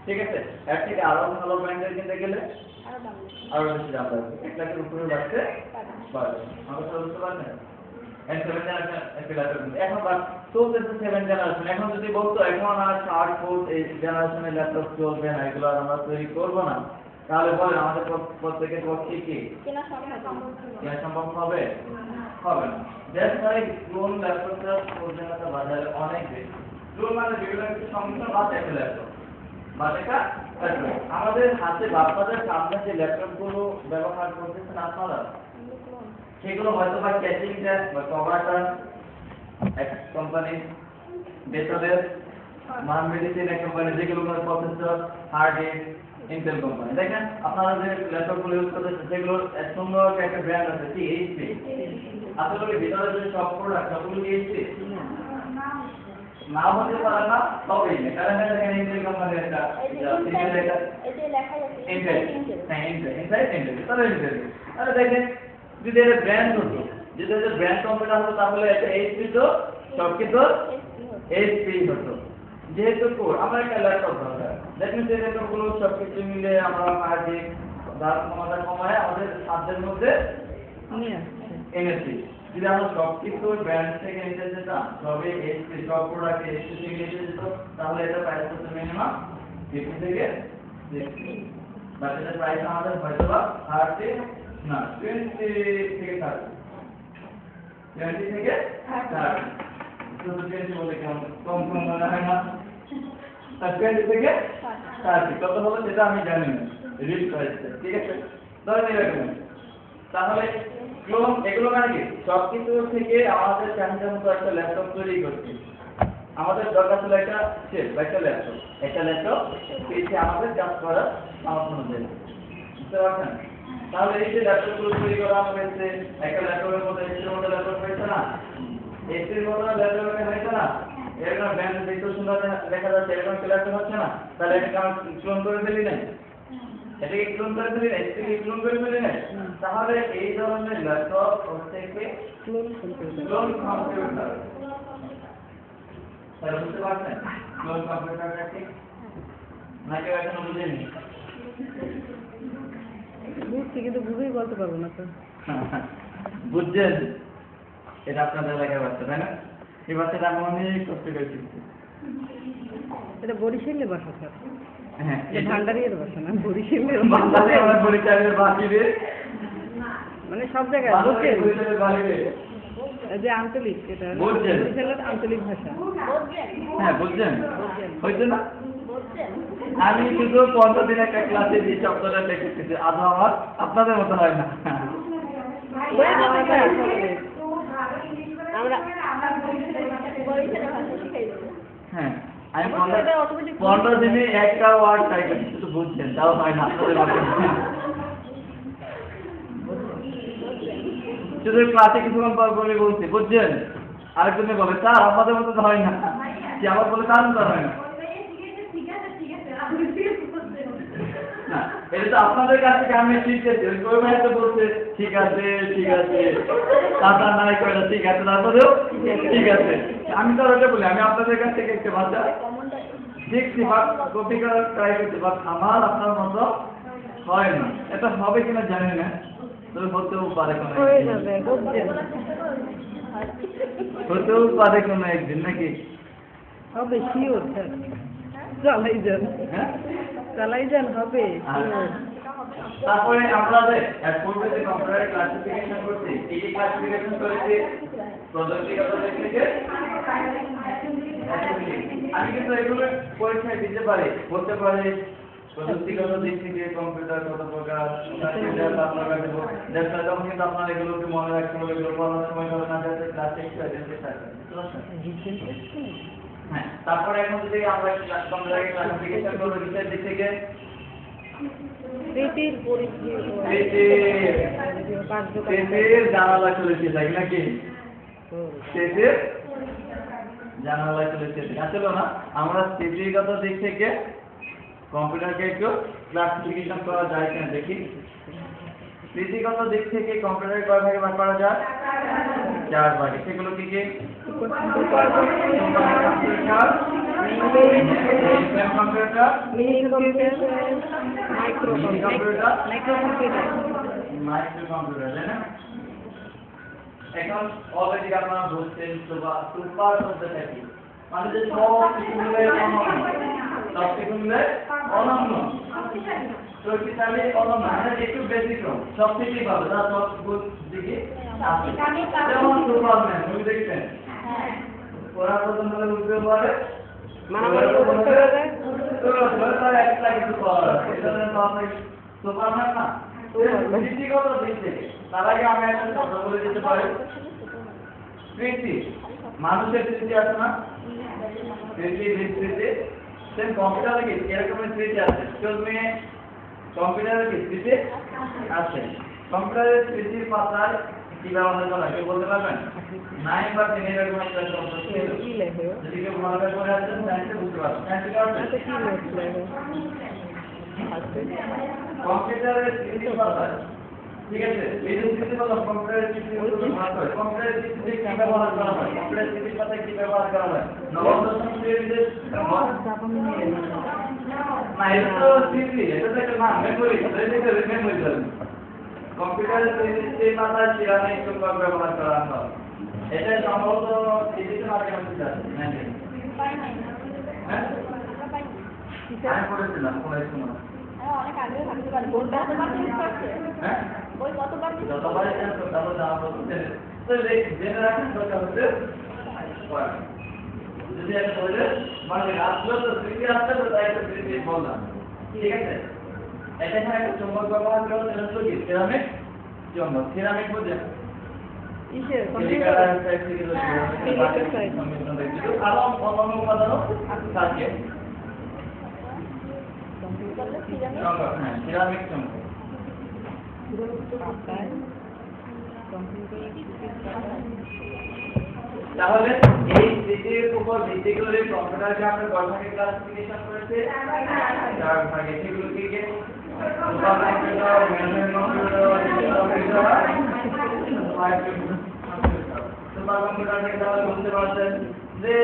ঠিক আছে। এর থেকে আরো ভালো ব্র্যান্ডের কিনতে গেলে আরো বেশি দাম লাগবে, 1 লাখের উপরে লাগছে বাড়বে। আমরা বুঝতে পারছেন? এখন চলতেছে 7th জেনারেশন। এখন যদি বলতো এখন আর 4th এই জেনারেশনের ল্যাপটপ চলবে না, এগুলো আমরা তৈরি করবো না, তাহলে বলেন আমাদের প্রত্যেকের পক্ষে কি কেনা সম্ভব হবে? হবে না। দ্যাটস ওয়াই ক্লোন ল্যাপটপটা প্রয়োজনীয়তা বাজারে অনেক বেশি। ক্লোন মানে বিভিন্ন কিছু সংমিশ্রণ বাদ একটা ল্যাপটপ বাদ একটা ল্যাপটপ। আমাদের হাতে বাচ্চাদের সামনে যে ল্যাপটপগুলো ব্যবহার করতেছেন আপনারা, সেগুলো হয়তো বা ক্যাচিংটা বা কভারটা এক কোম্পানি, বেসরের মান মেডিসিন এক কোম্পানি, যেগুলো processor hard disk Intel company. দেখেন আপনারা যে ল্যাপটপগুলো ইউজ করতেছেন সেগুলোর সুন্দর একটা ব্র্যান্ড আছে, কি এইচপি। আসলে ভিতরে যে সব প্রোডাক্ট সবগুলো কি এইচপি না হতে পারে না, তবেই না, কারণ দেখেন ইন্টেল কোম্পানি একটা আরে দেখেন যদি এটা ব্র্যান্ড হতো, যদি এটা ব্র্যান্ড কোম্পানি হতো তাহলে এটা এইচপি তো সব কিছু এইচপি হতো। যেহেতু আমার একটা ল্যাপটপ দরকার, দেখুন যে ল্যাপটপগুলো সব কিছু মিলে আমরা হার্ড ডিস্ক দাম ক্ষমতা কমায় আমাদের সাধ্যের মধ্যে এনেছি। যদি আমরা সব কিছু ব্র্যান্ড থেকে নিতে যেতাম, সবে এইচপি সব প্রোডাক্ট এইচপি থেকে নিতে যেত, তাহলে এটা প্রাইস হতো মিনিমাম 50 থেকে 60। বাট এটা প্রাইস আমাদের হয়তো বা 30 না 20 থেকে 30, 20 থেকে 30। শুধু 20 বলে কেমন কম কম মনে হয় না? 20 থেকে 30 কত হলো সেটা আমি জানি না, রিড প্রাইসটা, ঠিক আছে? ধরেন এরকম। তাহলে ক্লোন এগুলো মানে কি সবকিছু থেকে আমাদের চাহিদা মতো একটা ল্যাপটপ তৈরি করছি। আমাদের দরকার ছিল একটা সেট বা একটা ল্যাপটপ পেয়েছি আমাদের কাজ করার সামর্থ্য অনুযায়ী, বুঝতে পারছেন? তাহলে এই যে ল্যাপটপগুলো তৈরি করা হয়েছে, একটা ল্যাপটপের মধ্যে এইচপির মতো ল্যাপটপ হয়েছে না, এইচপির মতো ল্যাপটপ হয়েছে না, এরকম ব্র্যান্ড দেখতে সুন্দর দেখা যাচ্ছে, এরকম ল্যাপটপ হচ্ছে না, তাহলে এটাকে আমরা ক্লোন করে ফেলি না, এটাকে ক্লোন করে ফেলি না, এটাকে ক্লোন করে ফেলি না। তাহলে এই ধরনের ল্যাপটপ হচ্ছে কি ক্লোন কম্পিউটার। তাহলে বুঝতে পারছেন ক্লোন কম্পিউটারটা কি? নাকি এখনো বুঝেনি? বুঝছি কিন্তু বুঝেই বলতে পারবো না তো। বুঝছেন? এটা আপনাদের এলাকার বাচ্চা, তাই না? এই বাচ্চাটা আমি অনেক কষ্ট করে শিখছি। এটা বরিশালের ভাষা স্যার, হ্যাঁ, এটা ভান্ডারিয়ার ভাষা না, বরিশালের বাংলাদেশে আমরা বরিশালের বাহিরে, মানে সব জায়গায় বাংলাদেশের বলছেন বরিশালের বাহিরে যে আঞ্চলিক, এটা বলছেন। বরিশালের আঞ্চলিক ভাষা। হ্যাঁ, বুঝছেন? হয়েছে না? আমি শুধু 15 দিন একটা ক্লাসে যে শব্দটা দেখেছি, আদৌ আমার আপনাদের মতো হয় না। আমরা হ্যাঁ, আমি 15 দিনে একটা ওয়ার্ড ট্রাই করছি, শুধু বুঝছেন, তাও হয় না আপনাদের মতো। শুধু ক্লাসে কিছুক্ষণ পর বলে বলছি, বুঝছেন? আরেকজনে বলে স্যার আমাদের মতো তো হয় না, যে আবার বলে তার মতো হয় না। না, এটা তো আপনাদের কাছ থেকে আমি শিখেছি, ওই কই ভাই তো বলছে ঠিক আছে তাতা নাই কয়টা ঠিক আছে, তারপরেও ঠিক আছে। আমি তো আর ওটা বলি, আমি আপনাদের কাছ থেকে একটা ভাষা শিখছি বা কপি করার ট্রাই করছি, বাট আমার আপনার মতো হয় না। এটা হবে কিনা জানি না, তবে হতেও পারে কোনো হতেও পারে কোনো একদিন, নাকি? হবে শিওর স্যার, চালাই যান, হ্যাঁ চালাই যান, হবে। তারপরে আমরা যে পূর্বে যে কম্পিউটার ক্লাসিফিকেশন করছি, কি কি ক্লাসিফিকেশন করেছি? প্রযুক্তিগত দিক থেকে আমি কিন্তু এগুলো পরীক্ষায় দিতে পারি, বলতে পারি প্রযুক্তিগত দিক থেকে কম্পিউটার কত প্রকার, তখন কিন্তু আপনার এগুলোকে মনে রাখতে হবে, এগুলো পড়ানোর সময় ধরে না যাতে ক্লাসে একটু অ্যাটেন্ডে থাকে। হ্যাঁ, তারপরে এখন যদি আমরা কম্পিউটার ক্লাসিফিকেশন করবো কিসের দিক থেকে? স্টেজের জানালা খুলেছে, তাই নাকি? স্টেজের জানালা খুলেছে, আসলে না আমরা স্টেজগত দিক থেকে কম্পিউটারকে একটু ক্লাসিফিকেশন করা যায় কিনা দেখি। স্টেজগত দিক থেকে কম্পিউটার কয় ভাগে ভাগ করা যায়? 4 ভাগে। সেগুলো কি কি? কম্পিউটার, মাইক্রো কম্পিউটার, তাই না? এখন অলরেডি আপনারা বুঝছেন সুপার শব্দটা কি, মানে যে সব কিছু মিলে অনন্য শক্তিশালী শক্তিশালী অনন্য মানে একটু ব্যতিক্রম সব থেকেই ভালো না সব দিকে আছে যেমন সুপারম্যান মুভি দেখছেন ওরা প্রথম হলে উঠতে পারে মারামারি করতে পারে তার একটা কিছু পাওয়ার আছে এটা তো আপনি সুপারম্যান না নীতিগত দিক থেকে তার আগে আমি একটা কথা বলে দিতে পারি স্মৃতি মানুষের স্মৃতি আছে না স্মৃতি বিস্মৃতি সেম কম্পিউটারে কি এরকম স্মৃতি আছে তুমি কম্পিউটারে কি স্মৃতি আছে কম্পিউটারের স্মৃতির পাতায় কি ব্যবহার করা কেউ বলতে পারবেন 9 বা 10 এরকম একটা শব্দ ছিল কি লেখে যদি কেউ ভালো করে পড়ে আসেন তাহলে বুঝতে পারবেন সায়েন্সে আচ্ছা কি নোটস লেখে আচ্ছা কম্পিউটারের স্মৃতি পাতায় ঠিক আছে এই যে স্মৃতি পাতা কম্পিউটারের স্মৃতি ব্যবহার করে কম্পিউটারের স্মৃতি কি ব্যবহার করা হয় কম্পিউটারের স্মৃতি পাতায় কি ব্যবহার করা হয় নবম দশম শ্রেণীতে না এটা তো স্মৃতি এটা তো একটা নাম মেমোরি এটা মেমোরি ধরেন কম্পিউটারের স্মৃতি পাতায় চিরানি চুম্বক ব্যবহার করা হয় এটা সম্ভবত ডিজিটাল মাধ্যমে আছে হ্যাঁ আমি পড়েছিলাম কোন সময় অনেক আগেও থাকতে পারে কতবার চেঞ্জ করছে হ্যাঁ ওই কতবার চেঞ্জ যতবার চেঞ্জ করতে হবে যা বলতে তো জেনে রাখেন দরকার হচ্ছে যদি একটা বলে মানে আসলো তো স্মৃতি আসছে তো তাই তো স্মৃতি বললাম ঠিক আছে এটা এখানে একটা চুম্বক ব্যবহার করা সেটা হলো কি সিরামিক চুম্বক সিরামিক বুঝেন ইসের সিলিকার কম্পিউটার অক্সাইড থেকে আরো অন্যান্য উপাদানও থাকে চুম্বক হ্যাঁ সিরামিক চুম্বক তাহলে এই স্মৃতির উপর ভিত্তি করে কম্পিউটারকে আমরা কয় ভাগে ক্লাসিফিকেশন করেছে 4 ভাগে সেগুলো কি কি super computer mainframe computer super computer থেকে তাহলে বুঝতে পারছেন যে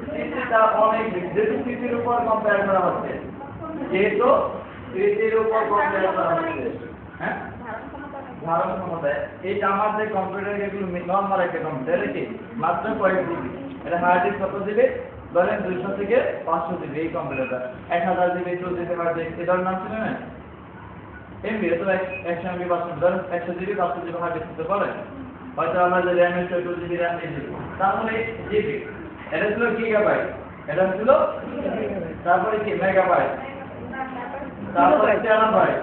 স্মৃতিটা অনেক যেহেতু স্মৃতির উপর কম্পেয়ার করা হচ্ছে যেহেতু স্মৃতির উপর কম্পেয়ার করা হচ্ছে হ্যাঁ ধারণ ক্ষমতা এই আমার যে কম্পিউটার যেগুলো নর্মাল একটা কম্পিউটার কি মাত্র কয়েক জিবি এটা হার্ড ডিস্ক কত জিবি ধরেন 200 থেকে 500 জিবি এই কম্পিউটারটা 1000 জিবি 2 জিবি হার্ড ডিস্ক এটার নাম ছিল না এমবি তো 100 MB 500 ধরেন 100 জিবি 500 জিবি হার্ড ডিস্ক দিতে পারে হয়তো আমাদের র্যাম এর 2 জিবি র্যাম দিয়ে দিবে তাহলে জিবি এটা ছিল গিগাবাইট এটা ছিল তারপরে কি মেগাবাইট তারপরে টেরাবাইট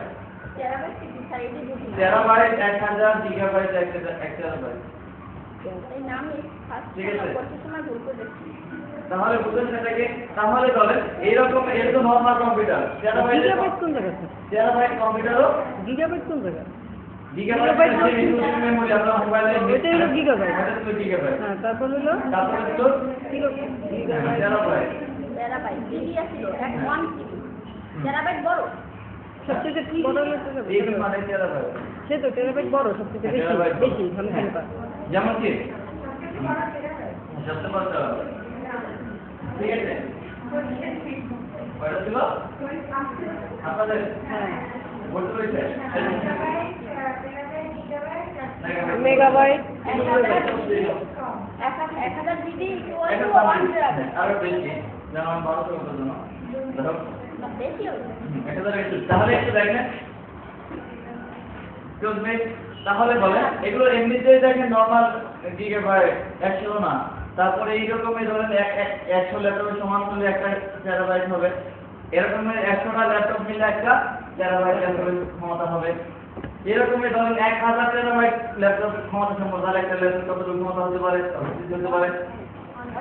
টেরাবাইট 1000 গিগাবাইট 1 টেরাবাইট এই নাম ঠিক আছে সময় ভুল করে দেখছি তাহলে বুঝুন সেটাকে তাহলে বলেন এইরকম এর তো নরমাল কম্পিউটার গিগাবাইট কোন জায়গা আছে টেরাবাইট কম্পিউটারও গিগাবাইট কোন জায়গা গিগাবাইট মেমোরি আমরা মোবাইলে এটা হলো গিগাবাইট এটা হলো গিগাবাইট হ্যাঁ তারপর হলো গিগাবাইট টেরাবাইট টেরাবাইট জিবি আছিল 1 জিবি টেরাবাইট বড় সবচেয়ে বড় হলো এই মানে টেরাবাইট সে তো টেরাবাইট বড় সবচেয়ে বেশি ভালো করে পায় যেমন কি সবচেয়ে বড় ঠিক আছে কয়টা ছিল আপনাদের হ্যাঁ বলতে হয়েছে মেগাবাইট 1000 জিবি এটা 1 টেরাবাইট আরো বেশি যেমন 1200 কত জন ধরো বেশি হবে এটা ধরে একটু তাহলে একটু দেখেন তাহলে বলেন এগুলো এমনিতে দেখেন নরমাল গিগাবাইট 100 না তারপরে এইরকমই ধরেন 100 ল্যাপটপের সমান করলে একটা টেরাবাইট হবে এরকম 100টা ল্যাপটপ মিলে একটা টেরাবাইট ক্ষমতা হবে এরকমই ধরেন 1000 টেরাবাইট ল্যাপটপ ক্ষমতা সম্পন্ন আর একটা ল্যাপটপ কতটুকু ক্ষমতা হতে পারে হতে পারে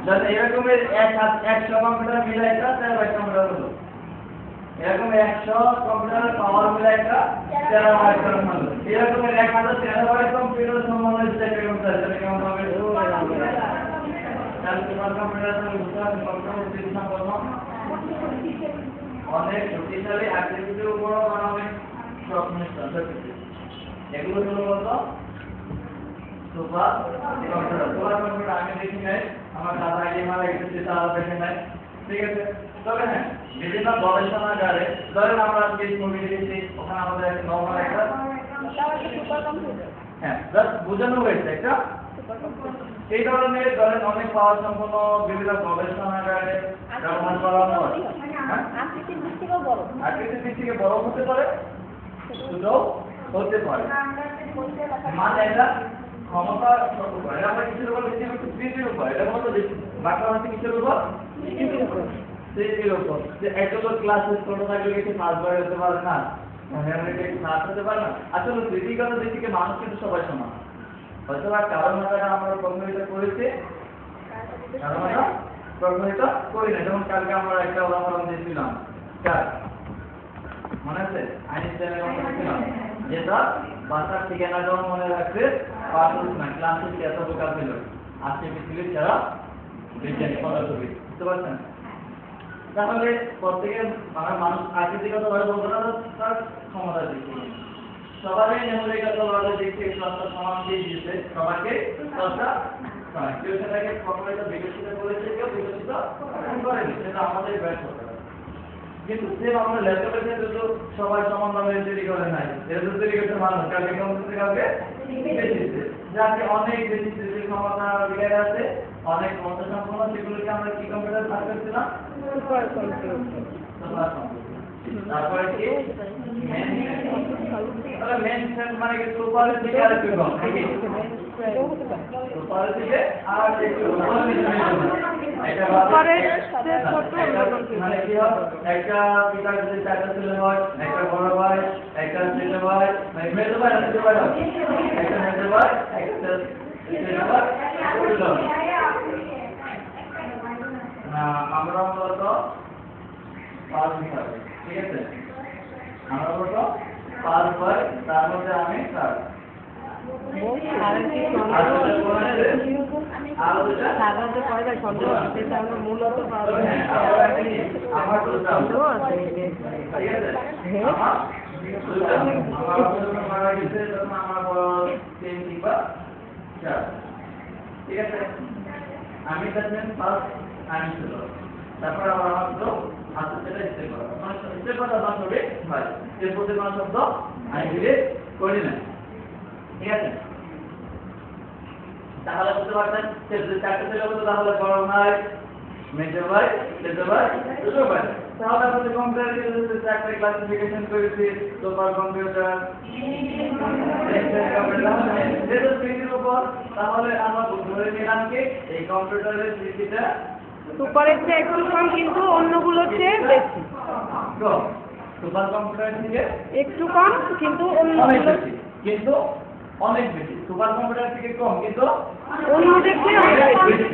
ধরেন এরকমের 100 কম্পিউটার মিলে একটা টেরাবাইট কম্পিউটার হলো এরকম 100 কম্পিউটারের পাওয়ার মিলে একটা টেরাবাইট কম্পিউটার হলো এরকমের 1000 টেরাবাইট কম্পিউটার সমান হলে সেটা কেমন হবে তাহলে তোমার কম্পিউটার অনেক শক্তিশালী আকৃতির উপর বানাবে এগুলো হলো বলতো সুপার কম্পিউটার আমি দেখি নাই আমার দাদা আগে মারা গেছে তারা দেখে নাই ঠিক আছে তবে হ্যাঁ বিভিন্ন গবেষণাগারে ধরেন আমরা আজকে ছবি দেখেছি ওখানে আমাদের একটা নর্মাল একটা সুপার কম্পিউটার হ্যাঁ জাস্ট বোঝানো হয়েছে একটা এই ধরনের ধরেন অনেক পাওয়ার সম্পন্ন বিভিন্ন গবেষণাগারে ব্যবহার করা হয় আকৃতির দিক থেকেও বড় আকৃতির দিক থেকে বড় হতে পারে, ছোটও হতে পারে। মানে এটা ক্ষমতা এটা আমরা কিসের উপর বেশি করছি? স্মৃতির উপর। এটা মতো বাংলা ভাষা কিসের উপর? স্মৃতির উপর। যে একটা লোক ক্লাসে ছোট থাকলে কিছু ফার্স্ট বার হতে পারে না, মেমোরিটা একটু ফার্স্ট হতে পারে না। আসলে স্মৃতিগত দিক থেকে মানুষ কিন্তু সবাই সমান। হয়তো বা কারণ আমরা প্রভাবিত করেছি, কারণ আমরা প্রভাবিত করি না। যেমন কালকে আমরা একটা উদাহরণ দিয়েছিলাম, মনে আছে? আইনস্টাইনের কথা বলছিলাম, যেটা বাসার ঠিকানাটাও মনে রাখতে পারত না, ক্লাসে এত বোকা ছিল। আজকে পৃথিবীর যারা বিজ্ঞানী পদার্থবিদ, বুঝতে পারছেন? তাহলে প্রত্যেকের মানুষ আকৃতিগতভাবে বলবো না, তার ক্ষমতা দিচ্ছে সবারই মেমোরিগতভাবে দিক থেকে সস্তা সমান দিয়ে দিয়েছে, সবাইকে সস্তা সমান। কেউ সেটাকে প্রপারিত বিকশিত করেছে, কেউ বিকশিত করেনি, সেটা আমাদের ব্যর্থতা। কিন্তু সেম আমরা ল্যাপটপের ক্ষেত্রে তো সবাই সমানভাবে তৈরি করে নাই, এটা তো তৈরি করতে মানুষ কাউকে কম করতে কাউকে বেশিছে, যাকে অনেক বেশি স্মৃতির ক্ষমতা বিজ্ঞান আছে, অনেক ক্ষমতা সম্পন্ন, সেগুলোকে আমরা কি কম্পিউটার ভাগ করছিলাম? Super computer. তারপরে কি মেনটেন মানে কি সুপারের দিকে আর একটু কম নাকি? সুপারের দিকে আর একটু এটা মানে কি হয়? একটা পিতার যদি 4টা ছেলে হয়, একটা বড় ভাই, একটা ছেলে ভাই, মানে মেজো ভাই, ছোট ভাই, একটা মেজো ভাই, একটা ছেলে ভাই, আমরা মূলত 5 ভাই, ঠিক আছে? আমরা মূলত 5 ভাই, তার মধ্যে আমি 4। মূলত আমার মারা গেছে তখন আমার বড় 3 কিংবা 4, ঠিক আছে? আমি ফার্স্ট আমি ছিল, তারপর আমার তো হাতে সেটা স্টেপ করা, মানে স্টেপ করা না হবে ভাই, এর প্রতি কোনো শব্দ আমি দিলে করি না, ঠিক আছে? তাহলে বুঝতে পারছেন যে 4টা ছেলে হতো, তাহলে বড় ভাই, মেজো ভাই, ছোট ভাই, ছোট ভাই। তাহলে আমরা কম্পিউটার দিয়ে 4টা ক্লাসিফিকেশন করেছি, সুপার কম্পিউটার, যেটা স্মৃতির উপর। তাহলে আমরা ধরে নিলাম কি এই কম্পিউটারের স্মৃতিটা সুপারের চেয়ে একটু কম, কিন্তু অন্যগুলোর চেয়ে বেশি। সুপার কম্পিউটার থেকে একটু কম, কিন্তু অনেক বেশি, কিন্তু অনেক বেশি। সুপার কম্পিউটার থেকে কম, কিন্তু অন্যদের চেয়ে অনেক বেশি।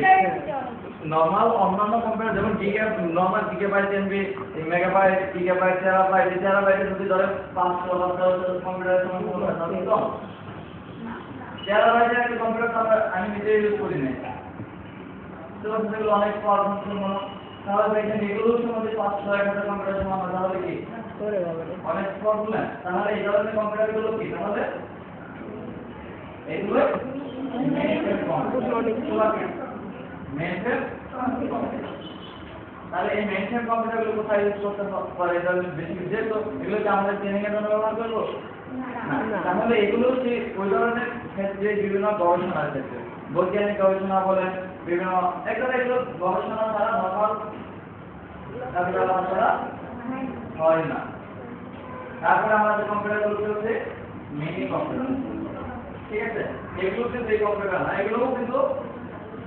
নরমাল অন্যান্য কম্পিউটার যেমন normal gigabyte MB, megabyte, gigabyte, terabyte, এই টেরাবাইটে যদি ধরে 500 বা 1000 কম্পিউটারের সমান কম। টেরাবাইটের একটা কম্পিউটার আমি নিজে ইউজ করি না, তো সেগুলো অনেক পাওয়ারফুল সম্পন্ন। তাহলে দেখেন এগুলোর সম্বন্ধে 500-1000 কম্পিউটার সমান, তাহলে কি অনেক পাওয়ারফুল না? তাহলে এই ধরনের কম্পিউটারগুলো কি? তাহলে এগুলো তাহলে এই মেনটেন কম্পিউটারগুলো কোথায় ইউজ করতে পারে? বেশি যেহেতু এগুলোকে আমাদের ট্রেনিং এর জন্য ব্যবহার করবো না, তাহলে এগুলো যে ওই ধরনের ক্ষেত্রে বিভিন্ন গবেষণার ক্ষেত্রে, বৈজ্ঞানিক গবেষণা বলেন, বিভিন্ন এগুলো গবেষণা ছাড়া নর্মাল ব্যবহার ছাড়া হয় না। তারপরে আমাদের কম্পিউটারগুলো হচ্ছে মিনি কম্পিউটার, ঠিক আছে? এগুলো কিন্তু এই কম্পিউটার না, এগুলোও কিন্তু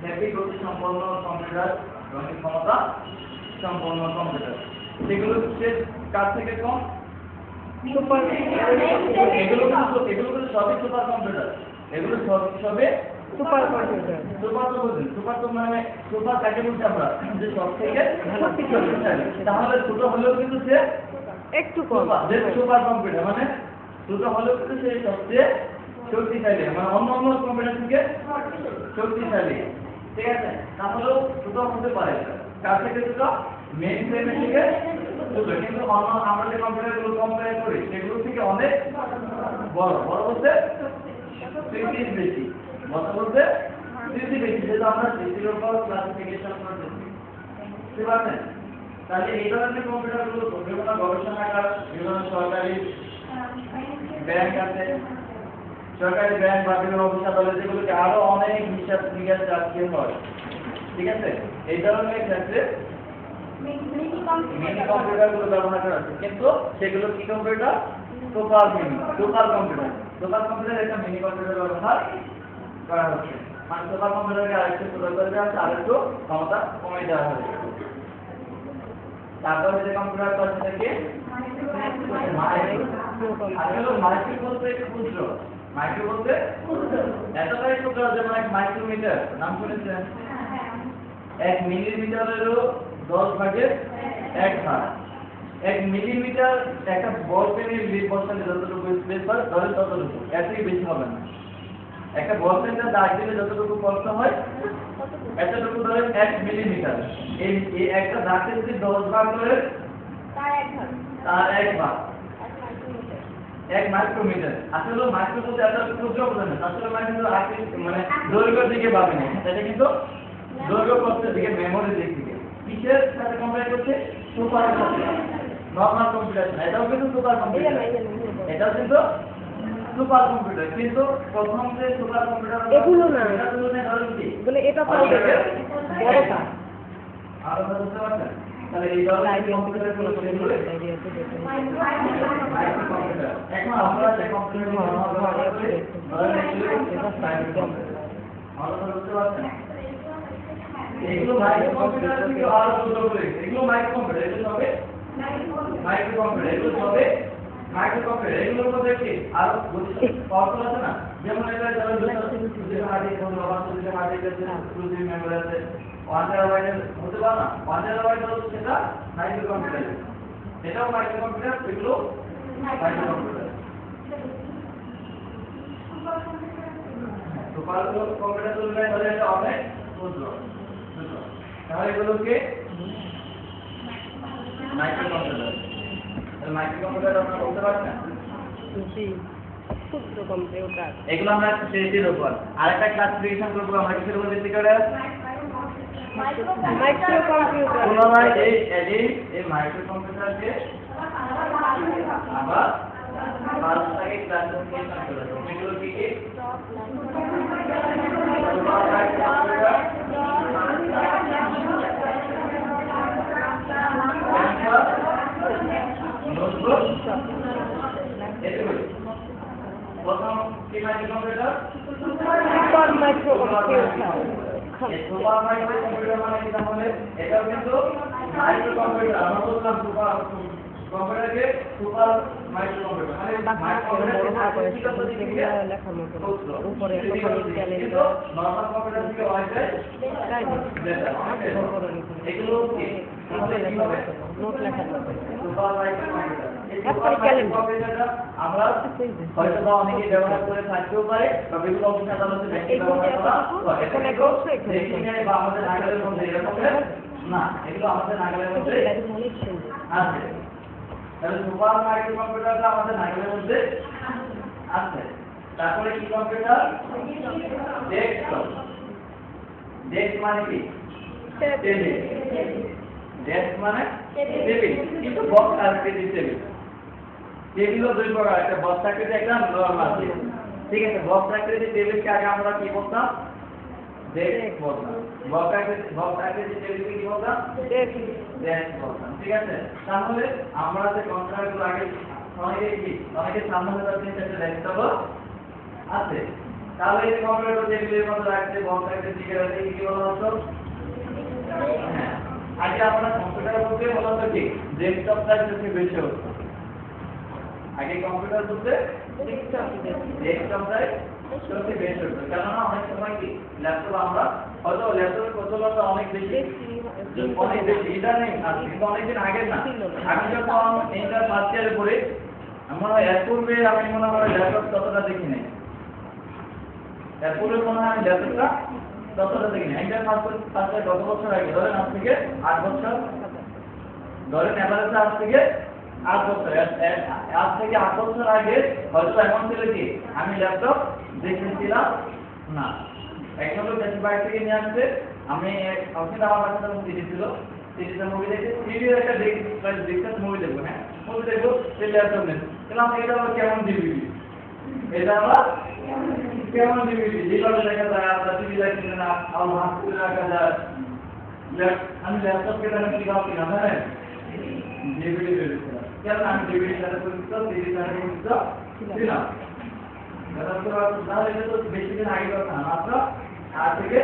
হেভি গতি সম্পন্ন কম্পিউটার, গণিত ক্ষমতা সম্পন্ন কম্পিউটার। সেগুলো হচ্ছে কার থেকে কম? এগুলো কিন্তু সবই সুপার কম্পিউটার, এগুলো সবে সুপার কম্পিউটার। সুপার তো মানে সুপার কাকে বলছি আমরা? যে সব থেকে শক্তিশালী। তাহলে ছোট হলেও কিন্তু সে একটু কম, যে সুপার কম্পিউটার মানে ছোট হলেও কিন্তু সে সবচেয়ে শক্তিশালী, মানে অন্য কম্পিউটার থেকে শক্তিশালী, ঠিক আছে? তাহলেও ছোট হতে পারে, কার থেকে ছোট? মেইন ফ্রেমের থেকে ছোট, কিন্তু অন্য আমরা যে কম্পিউটারগুলো কম্পেয়ার করি সেগুলো থেকে অনেক বড়। বড় বলতে 30 বেশি, বড় বলতে 30 বেশি, যেটা আমরা 30 উপর ক্লাসিফিকেশন করতেছি, বুঝতে পারছেন? তাহলে এই ধরনের কম্পিউটারগুলো বিভিন্ন গবেষণাগার, বিভিন্ন সরকারি ব্যাংক আছে, সরকারি ব্যাংক বা বিভিন্ন অফিস আদালত, যেগুলোকে আরো অনেক হিসাব নিকাশ রাখতে হয়, ঠিক আছে? এই ধরনের ক্ষেত্রে মিনি কম্পিউটারগুলো ব্যবহার করা হচ্ছে, কিন্তু সেগুলো কি computer? Super computer. Super computer একটা মিনি কম্পিউটার ব্যবহার করা হচ্ছে, মানে সুপার কম্পিউটারকে আরেকটু ছোট করে দেওয়া হচ্ছে, আরেকটু ক্ষমতা কমিয়ে দেওয়া হচ্ছে। তারপর যে কম্পিউটার করছে থেকে মাইক্রো বলতে ক্ষুদ্র, মাইক্রো বলতে এতটাই ক্ষুদ্র যেমন এক মাইক্রোমিটার নাম শুনেছেন? 1 মিলিমিটারেরও 10 ভাগের 1 ভাগ। 1 মিলিমিটার একটা বল পেনের লিড বসালে যতটুকু স্পেস হয় ধরে ততটুকু, এর থেকে বেশি হবে না। একটা বল পেনটা দাগ দিলে যতটুকু কষ্ট হয় এতটুকু ধরে 1 মিলিমিটার। এই একটা দাগকে যদি 10 ভাগ করে তার 1 ভাগ, তার 1 ভাগ 1 মাইক্রোমিটার। 1 মাইক্রোমিটার। আসলে মাইক্রো বলতে এত ক্ষুদ্র বোঝা না, আসলে মাইক্রো মানে দৈর্ঘ্যের দিকে ভাবে না, এটা কিন্তু দৈর্ঘ্য প্রস্থের দিকে, মেমোরির দিক থেকে। কিসের সাথে কম্পেয়ার করছে? Super computer. নরমাল কম্পিউটার না, এটাও কিন্তু সুপার কম্পিউটার, এটাও কিন্তু সুপার কম্পিউটার। কিন্তু প্রথম যে সুপার কম্পিউটার এগুলো না, এটা তুলনায় ধরেন কি বলে এটা পারবে বড়টা আরো বুঝতে পারছেন? তাহলে এই ধরনের কম্পিউটারগুলো সেগুলো মাইক্রো কম্পিউটার। এখন আমরা যে কম্পিউটার ব্যবহার করি ধরেন এটা মাইক্রো কম্পিউটার। আমরা বুঝতে পারছেন? এগুলো মাইক্রো কম্পিউটার থেকে আরো ছোট করে, এগুলো মাইক্রো কম্পিউটার, এগুলো হবে মাইক্রো কম্পিউটার, এগুলো হবে মাইক্রো কম্পিউটার। এগুলোর মধ্যে কি আরো পাওয়ারফুল আছে না? যেমন এটা যারা দুটো হার্ড ডিস্ক হলো, আবার দুটো হার্ড ডিস্ক আছে, দুটো মেমোরি আছে, 1 টেরাবাইটের হতে পারে না? 1 টেরাবাইট হলো সেটা মাইক্রো কম্পিউটার, এটাও মাইক্রো কম্পিউটার, এগুলো মাইক্রো কম্পিউটার। সুপার কম্পিউটার তুলনায় ধরে এটা অনেক ক্ষুদ্র। তাহলে এগুলোকে মাইক্রো কম্পিউটার। মাইক্রো কম্পিউটার আপনারা বলতে পারছেন? জি, ক্ষুদ্র কম্পিউটার। এগুলো আমরা স্টেজের উপর আরেকটা ক্লাসিফিকেশন করব, আমরা কিসের উপর ভিত্তি করে? Micro computer. পুনরায় এই মাইক্রো কম্পিউটারকে আবার পাঁচটাকে ক্লাসিফিকেশন করা হবে। এগুলো কি কি? প্রথম কি micro computer? Super micro computer. এই সুপার মাইক্রো কম্পিউটার মানে কি? তাহলে এটাও কিন্তু মাইক্রো কম্পিউটার। আমরা বললাম সুপার কম্পিউটারকে সুপার মাইক্রো কম্পিউটার মানে মাইক্রো কম্পিউটার কি করতে দিকে লেখার মতো উপরে একটা ক্যালেন্ডার নরমাল কম্পিউটার থেকে হয় তাই না? এগুলো কি নোট লেখার মতো সুপার মাইক্রো কম্পিউটার। এই সুপার মাইক্রো কম্পিউটারটা আমরা হয়তো বা অনেকে ব্যবহার করে থাকতেও পারে, বা বিভিন্ন অফিস আদালতে বেশি ব্যবহার করা হয়। এখানে দেখি বা আমাদের নাগালের মধ্যে এরকম না, এগুলো আমাদের নাগালের মধ্যে আছে। তাহলে সুপার মাইক্রো কম্পিউটারটা আমাদের নাগালের মধ্যে আছে। তারপরে কি কম্পিউটার? ডেস্কটপ। ডেস্ক মানে কি? টেবিল। ডেস্ক মানে টেবিল, কিন্তু বক্স আকৃতির টেবিল। টেবিলও দুই প্রকার, একটা বক্স আকৃতি, একটা নরমাল টেবিল। ঠিক আছে, বক্স আকৃতির টেবিলকে আগে আমরা কি বলতাম? ডেস্ক বলতাম। বক্স আকৃতির টেবিলকে কি বলতাম? ডেস্ক বলতাম। ঠিক আছে, তাহলে আমরা যে কম্পিউটারগুলো আগে অনেকে সামনে হতে একটা ডেস্কটপ আছে। তাহলে এই কম্পিউটার টেবিলের মধ্যে রাখতে বক্স আকৃতির দিকে রাখতে কি বলা হতো? আগে আমরা কম্পিউটার বলতে বলা হতো কি ডেস্কটপটা একটু বেশি হতো। আগে কম্পিউটার বলতে ডেস্কটপটাই সবচেয়ে বেশি হতো, কেননা অনেক সময় কি ল্যাপটপ আমরা হয়তো ল্যাপটপের প্রচলনটা অনেক বেশি ইদানিং আছে, কিন্তু অনেকদিন আগে না। আমি যখন ইন্টার ফার্স্ট ইয়ারে পড়ি, মনে হয় এর পূর্বে আমি মনে হয় ল্যাপটপ ততটা দেখি নাই। এর পূর্বে মনে হয় ল্যাপটপটা ততটা দেখি নাই। ইন্টার ফার্স্ট ইয়ার গত বছর আগে, ধরেন আজ থেকে 8 বছর, ধরেন এভারেজে আজ থেকে 8 বছর, আজ থেকে 8 বছর আগে হয়তো এমন ছিল কি আমি ল্যাপটপ দেখেছিলাম না। এখন তো দেশের বাইরে থেকে নিয়ে আসছে, আমি আমার বাচ্চাটা মুভি দেখছিল, সিরিজের মুভি দেখে সিরিজের একটা ডিসকাস মুভি দেখবো, হ্যাঁ মুভি দেখবো, সেই ল্যাপটপ নেই। তাহলে এটা আবার কেমন ডিভিডি, এটা আবার কেমন ডিভিডি, যেভাবে দেখা যায় আমরা টিভি দেখছি না, আমার হাত তুলে রাখা যায়, আমি ল্যাপটপ কেনার কি ভাব কিনা জানেন ডিভিডি বেরিয়েছিল কেন আমি ডিভিডি সাথে পরিচিত ডিভিডি সাথে পরিচিত ছিলাম তাহলে এটা তো বেশি দিন আগে কথা মাত্র 8 থেকে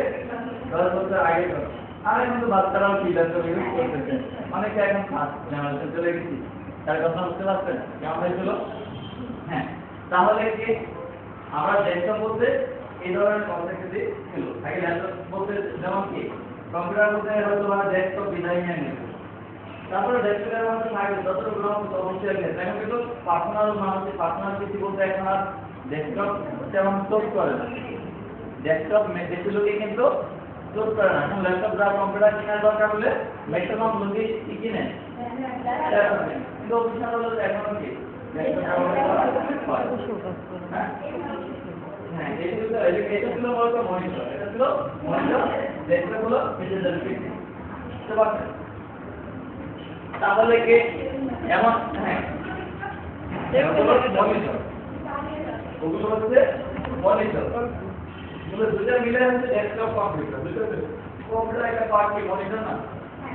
10 বছর আগে কথা আর এখন তো বাচ্চারাও কি ল্যাপটপ ইউজ করতেছে অনেকে এখন ফার্স্ট জেনারেশন চলে গেছি তার কথা বুঝতে পারছেন কেমন হয়েছিল হ্যাঁ তাহলে কি আমরা ডেস্কটপ বলতে এই ধরনের কনসেপ্ট ছিল আগে ল্যাপটপ বলতে যেমন কি কম্পিউটার বলতে হয়তো আমরা ডেস্কটপ ডিজাইন নিয়ে তারপরে ডেস্কটপের মধ্যে থাকে যতটুকু গ্রহণ অবশ্যই আছে এখন কিন্তু পার্সোনাল মানুষের পার্সোনাল কিছু বলতে এখন আর ডেস্কটপ তেমন চোখ করে না ডেস্কটপ বেশি লোকই কিন্তু চোখ করে না এখন ল্যাপটপ যা কম্পিউটার কেনার দরকার হলে ম্যাক্সিমাম লোকই কি কিনে কিন্তু অফিসিয়াল হলো এখন কি হ্যাঁ এটা ছিল বলতো মনিটর এটা ছিল মনিটর ডেস্কটপ হলো ডিজিটাল পিসি বুঝতে পারছেন তাহলে কি এমন হ্যাঁ এগুলো মনিটর ওগুলো হচ্ছে মনিটর এগুলো দুটো মিলে হচ্ছে ডেস্কটপ কম্পিউটার বুঝতে পেরেছেন কম্পিউটার একটা পার্ট কি মনিটর না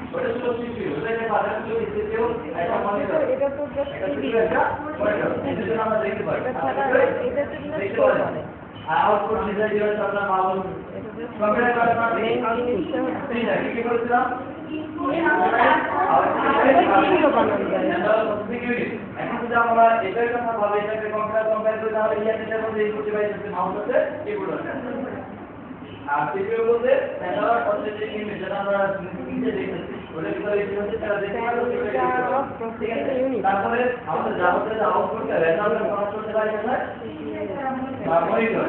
ওটা ছিল সিপিইউ ওটা একটা বাজার ছিল সিপিইউ একটা মনিটর এটা তো জাস্ট টিভি এটা মনিটর এটা আমরা দেখতে পাই এটা ছাড়া এটা তো দেখতে পাই আর আউটপুট ডিজাইন যেটা আপনারা মালুম কম্পিউটার আপনারা মেইন জিনিসটা হচ্ছে কি করেছিলাম এখন যদি আমরা এটার কথা ভাবি এটাকে কম্পেয়ার করি তাহলে ইয়ার মধ্যে এই করতে পারি যে মাউস আছে কিবোর্ড আছে আর সিপিইউ বলতে স্ট্যান্ডার্ড প্রসেসিং ইউনিট যেটা আমরা নিচে দেখেছি ওটা কি করে হচ্ছে তারা দেখতে পারো ঠিক আছে তারপরে আমাদের যাবতীয় আউটপুটটা রেজাল্ট করা করতে পারি না মনিটর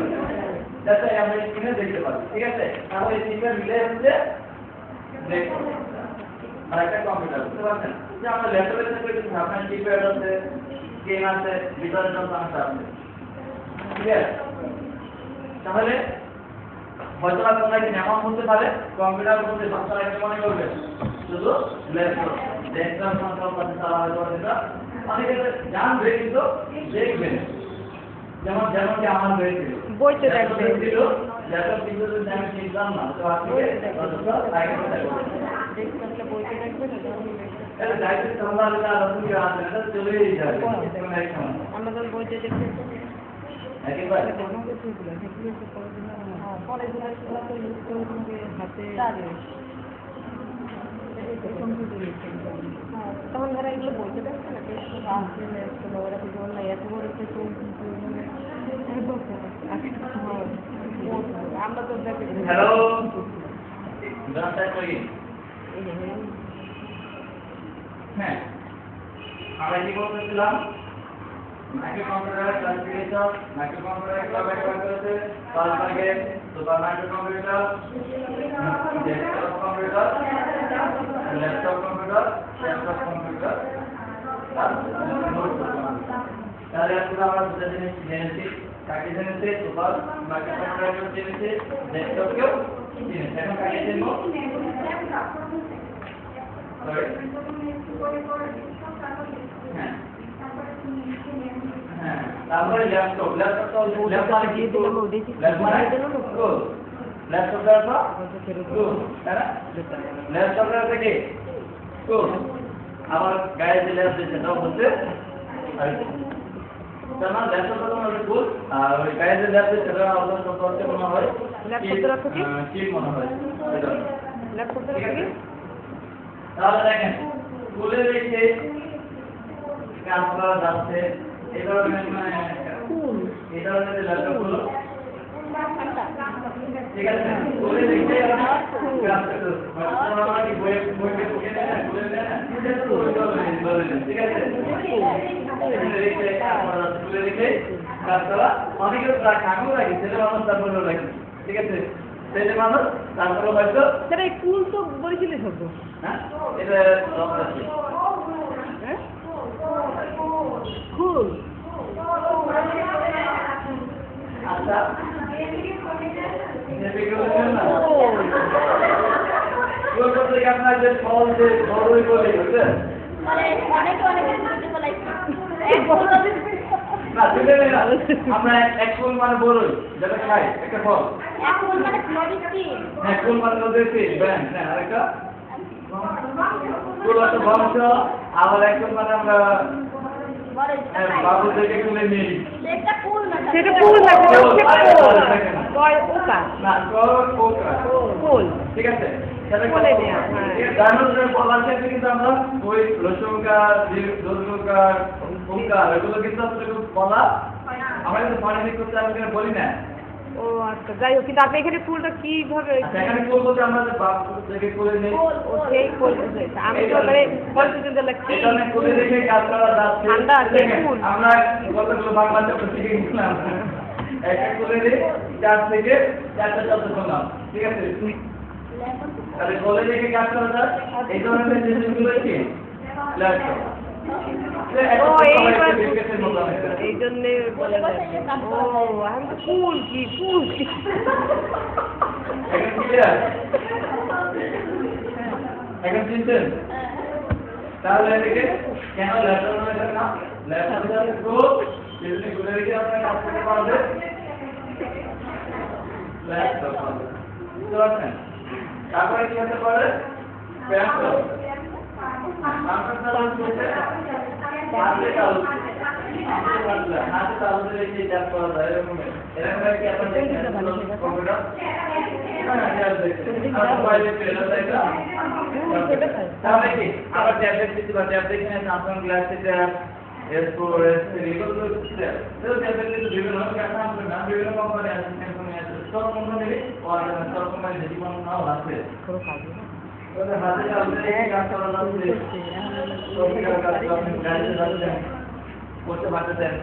যাতে আমরা স্ক্রিনে দেখতে পারি ঠিক আছে তাহলে এই তিনটা মিলে হচ্ছে দেখো আর একটা কম্পিউটার বুঝতে পারছেন যে আমরা ল্যাপটপের ক্ষেত্রে কিছু আপনার কিপ্যাড আছে স্ক্রিন আছে ভিতরে যত আছে ঠিক আছে তাহলে হয়তো আপনারা কি নাম বলতে পারে কম্পিউটার বলতে বাচ্চারা কি মনে করবে শুধু ল্যাপটপ ডেস্কটপ কন্ট্রোল করতে চালা হয়তো এটা অনেকে জানবে কিন্তু দেখবেন যেমন কি আমার হয়েছিল বইতে দেখবে ল্যাপটপ কিন্তু আমি চিনতাম না তো আপনি অতটা আগে ডেস্কটপটা বইতে দেখবে না এটা দায়িত্ব সম্ভাবনা রকমই আছে এটা চলেই যাবে কোনো এক সময় আমরা যখন বইতে দেখতে একেবারে তখন ধরো এগুলো বইতে দেখছে না ওরা কিছু না এত বড় আমরা তো দেখি হ্যালো জানতে কই হ্যাঁ আমরা কি বলতেছিলাম micro computer classification micro computer class করেছে পাঁচ ভাগে super micro computer desktop computer laptop computer desktop computer তাহলে আমরা দুটো জিনিস জেনেছি কাকে জেনেছি সুপার মাইক্রো কম্পিউটার জেনেছি ডেস্কটপকেও জেনেছি এখন কাকে জেনবো হ্যাঁ হ্যাঁ তারপরে ল্যাপটপ দিয়ে দিলাম ওদিকে ল্যাপটপটা থেকে আবার গায়ে যে ল্যাপ সেটাও হচ্ছে ল্যাপটপটা তোমার ফুল আর ওই গায়ে যে ল্যাপ সেটা আলাদা সম্পর্কে মনে হয় চিপ মনে হয় ল্যাপটপটা তাহলে দেখেন স্কুলে রেখে কাজ করা যাচ্ছে এই ধরনের ল্যাপটপগুলো ঠিক আছে স্কুলে রেখে কাজ করতে ঠিক আছে স্কুলে রেখে কাজ করা অনেকে কাগজ রাখি সেটা মানুষ তারপরে রাখি ঠিক আছে সেটা মানুষ তারপরে হয়তো সেটা কুল তো বলেছিলি শব্দ হ্যাঁ এটা হ্যাঁ কুল আচ্ছা আপনার যে ফল যে বড়ই বলে বুঝলেন না দুটোই না আমরা এক ফুল মানে বড়ই যেটা খাই একটা ফল হ্যাঁ ফুল মানে নদীর ব্যাংক হ্যাঁ আরেকটা কুল হচ্ছে বংশ, আবার একদম মানে আমরা বাবু থেকে তুলে নিই। সেটা কুল না সেটা কুল না, ওকা না কোকা কুল। ঠিক আছে। বলে দেয়া, হ্যাঁ। ডায়নোসরের বলার ক্ষেত্রে কিন্তু আমরা ওই রসুনকার, দীর্ঘকার, ওকার এগুলো কিন্তু আসলে বলা আমরা কিন্তু ফনেটিক করতে আমি বলি না। ও আচ্ছা, যাই হোক, কিন্তু আপনি এখানে ফুলটা কিভাবে আচ্ছা, এখানে কুল বলতে আমরা যে বাবু থেকে তুলে নিই। ও সেই ফুল বুঝেছে। আমি তো মানে বলতে লাগছি এখানে কুলে রেখে কাজ করা যাচ্ছে। ঠান্ডা আছে, কুল। আমরা কতগুলো বাংলা শব্দ শিখে গেছিলাম। একটা কুলে রেখে 4 থেকে 4টা শব্দ শুনলাম। ঠিক আছে? তাহলে কুলে রেখে কাজ করা যায় এই ধরনের জিনিসগুলো কি? ল্যাপটপ। ও এই জন্যে বলে যায়। ও আমি তো ফুল কি ফুল কি এখন ক্লিয়ার? এখন চিনতেন? তাহলে এদিকে কেন ল্যাপটপ রয়েছে না? ল্যাপটপের সাথে কুল, যদি কুলে রেখে আপনার কাজ করতে পারবে ল্যাপটপ পাবে। বুঝতে পারছেন? তারপরে কি হতে পারে? প্যান্টপ। হাতে তালু দিয়ে কি কাজ করা যায় এরকম কি আপনার কম্পিউটার তাহলে কি আবার ট্যাবলেট দিতে পারে ট্যাবলেট কিনে স্যামসাং গ্যালাক্সি ট্যাব এরপর এগুলো তো ট্যাবলেট কিন্তু বিভিন্ন বিভিন্ন কোম্পানি আছে স্যামসাং আছে সব কোম্পানি সব কোম্পানি যেটি কোনো নাও আছে হাতে তালু দিয়ে কাজ করা যাচ্ছে কম্পিউটার কাজ আপনি গাড়িতে যাচ্ছেন করতে পারতেছেন।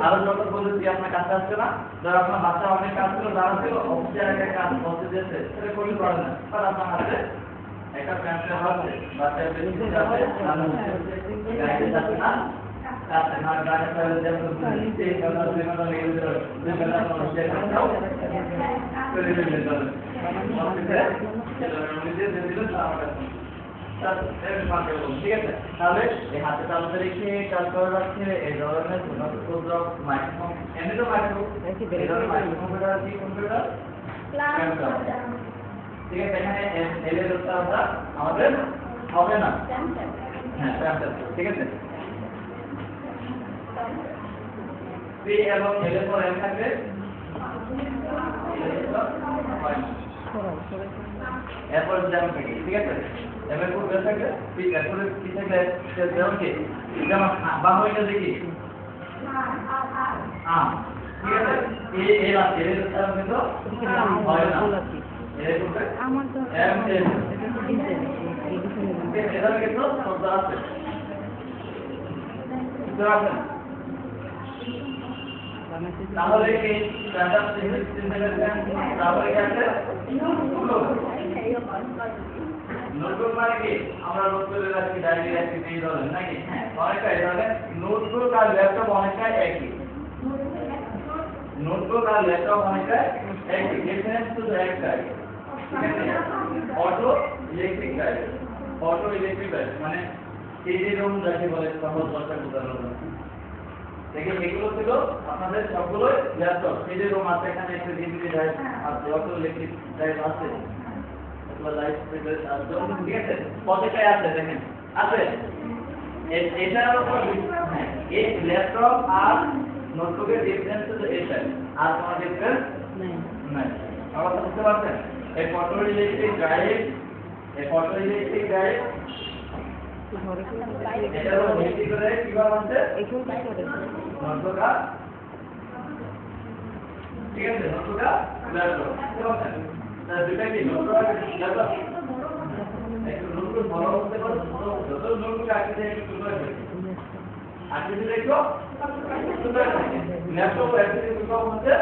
আরো যত পদ্ধতি আপনার কাছে আসছে না, যারা আপনার বাচ্চা অনেক কাজ ছিল যারা ছিল অফিসের একটা কাজ করতে দিয়েছে সেটা করতে পারে না, আর আপনার হাতে একটা প্যান্ট আছে বাচ্চা বেশি আছে গাড়িতে যাচ্ছে না যাচ্ছে না গাড়ি চালাতে যেমন দিতে কারণ দুই ঘন্টা লেগে যেত 2 ঘন্টা মানুষ শেষ করতেও করে দিলেন তাহলে অফিসে সেটা নিজে দিয়ে দিলেন আমার ঠিক আছে। তাহলে এই হাতে তালুতে রেখে কাজ করে রাখছে এই ধরনের মাইক্রোফোন এমনি তো মাইক্রোফোন এই ধরনের মাইক্রোফোনটা কি কম্পিউটার ঠিক আছে। এখানে এল এর উত্তরটা আমাদের হবে না, হ্যাঁ ঠিক আছে। পি এবং এল এর পর এম থাকবে এরপর যেমন ঠিক আছে এমএ কোড বের থাকবে ঠিক আছে এরপর কি থাকবে যেমন কি যেমন বাংলাটা দেখি ঠিক আছে এই আছে এর তার কিন্তু হয় না এর কোড আমার তো এম এল এটা তো ডিজাইন এটা কিন্তু শব্দ আছে তাহলে কি স্ট্যান্ডার্ড সিনট্যাক্স তাহলে কি আছে নোটবুক মানে কি আমরা নোট করে রাখি ডায়েরি রাখি এই ধরনের নাকি অনেকটা এই ধরনের নোটবুক আর ল্যাপটপ অনেকটা একই নোটবুক আর ল্যাপটপ অনেকটা একই ডিফারেন্স শুধু একটাই অটো ইলেকট্রিক ড্রাইভ মানে সিডি রোম যাকে বলে সহজ ভাষায় বোঝানো যায় দেখি এগুলো ছিল আপনাদের সবগুলো ল্যাপটপ সিডি রোম আছে এখানে একটা ডিভিডি ড্রাইভ আছে অটো ইলেকট্রিক ড্রাইভ আছে লাইট প্রিপেয়ার আছে ঠিক আছে প্রত্যেকটাই আছে দেখেন আছে এটার উপর এই ল্যাপটপ আর নোটবুকের ডিফারেন্স হচ্ছে এটা আর কোনো ডিফারেন্স নাই আবার বুঝতে পারছেন এই ফটো ইলেকট্রিক ড্রাইভ এটার উপর ভিত্তি করে কিভাবে আছে নোটবুক ঠিক আছে নোটবুক ল্যাপটপ বুঝতে পারছেন দুটা কি নোটবুক ল্যাপটপ একটু নোটবুক বড় হতে পারে যত নোটবুক আগে একটু ছোট হবে আগে দেখো ল্যাপটপ একটু ছোট হতে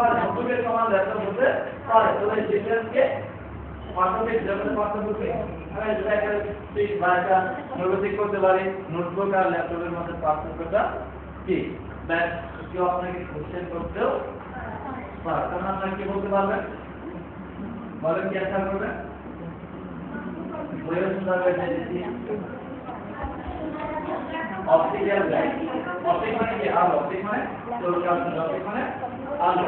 আর নোটবুকের সমান ল্যাপটপ হতে আর তোদের ডিফারেন্সকে পার্থক্য যেমন পার্থক্য আমরা যেটা একটা ঠিক ভাষা নোটবুক করতে পারি নোটবুক আর ল্যাপটপের মধ্যে পার্থক্যটা কি ব্যাস কেউ আপনাকে কোশ্চেন করতেও পারে তখন আপনারা কি বলতে পারবেন বলেন কি আশা করবেন বইয়ের সুন্দর হয়েছে অপটিক্যাল গাইড অপটিক মানে কি আলো অপটিক মানে অপটিক মানে আলো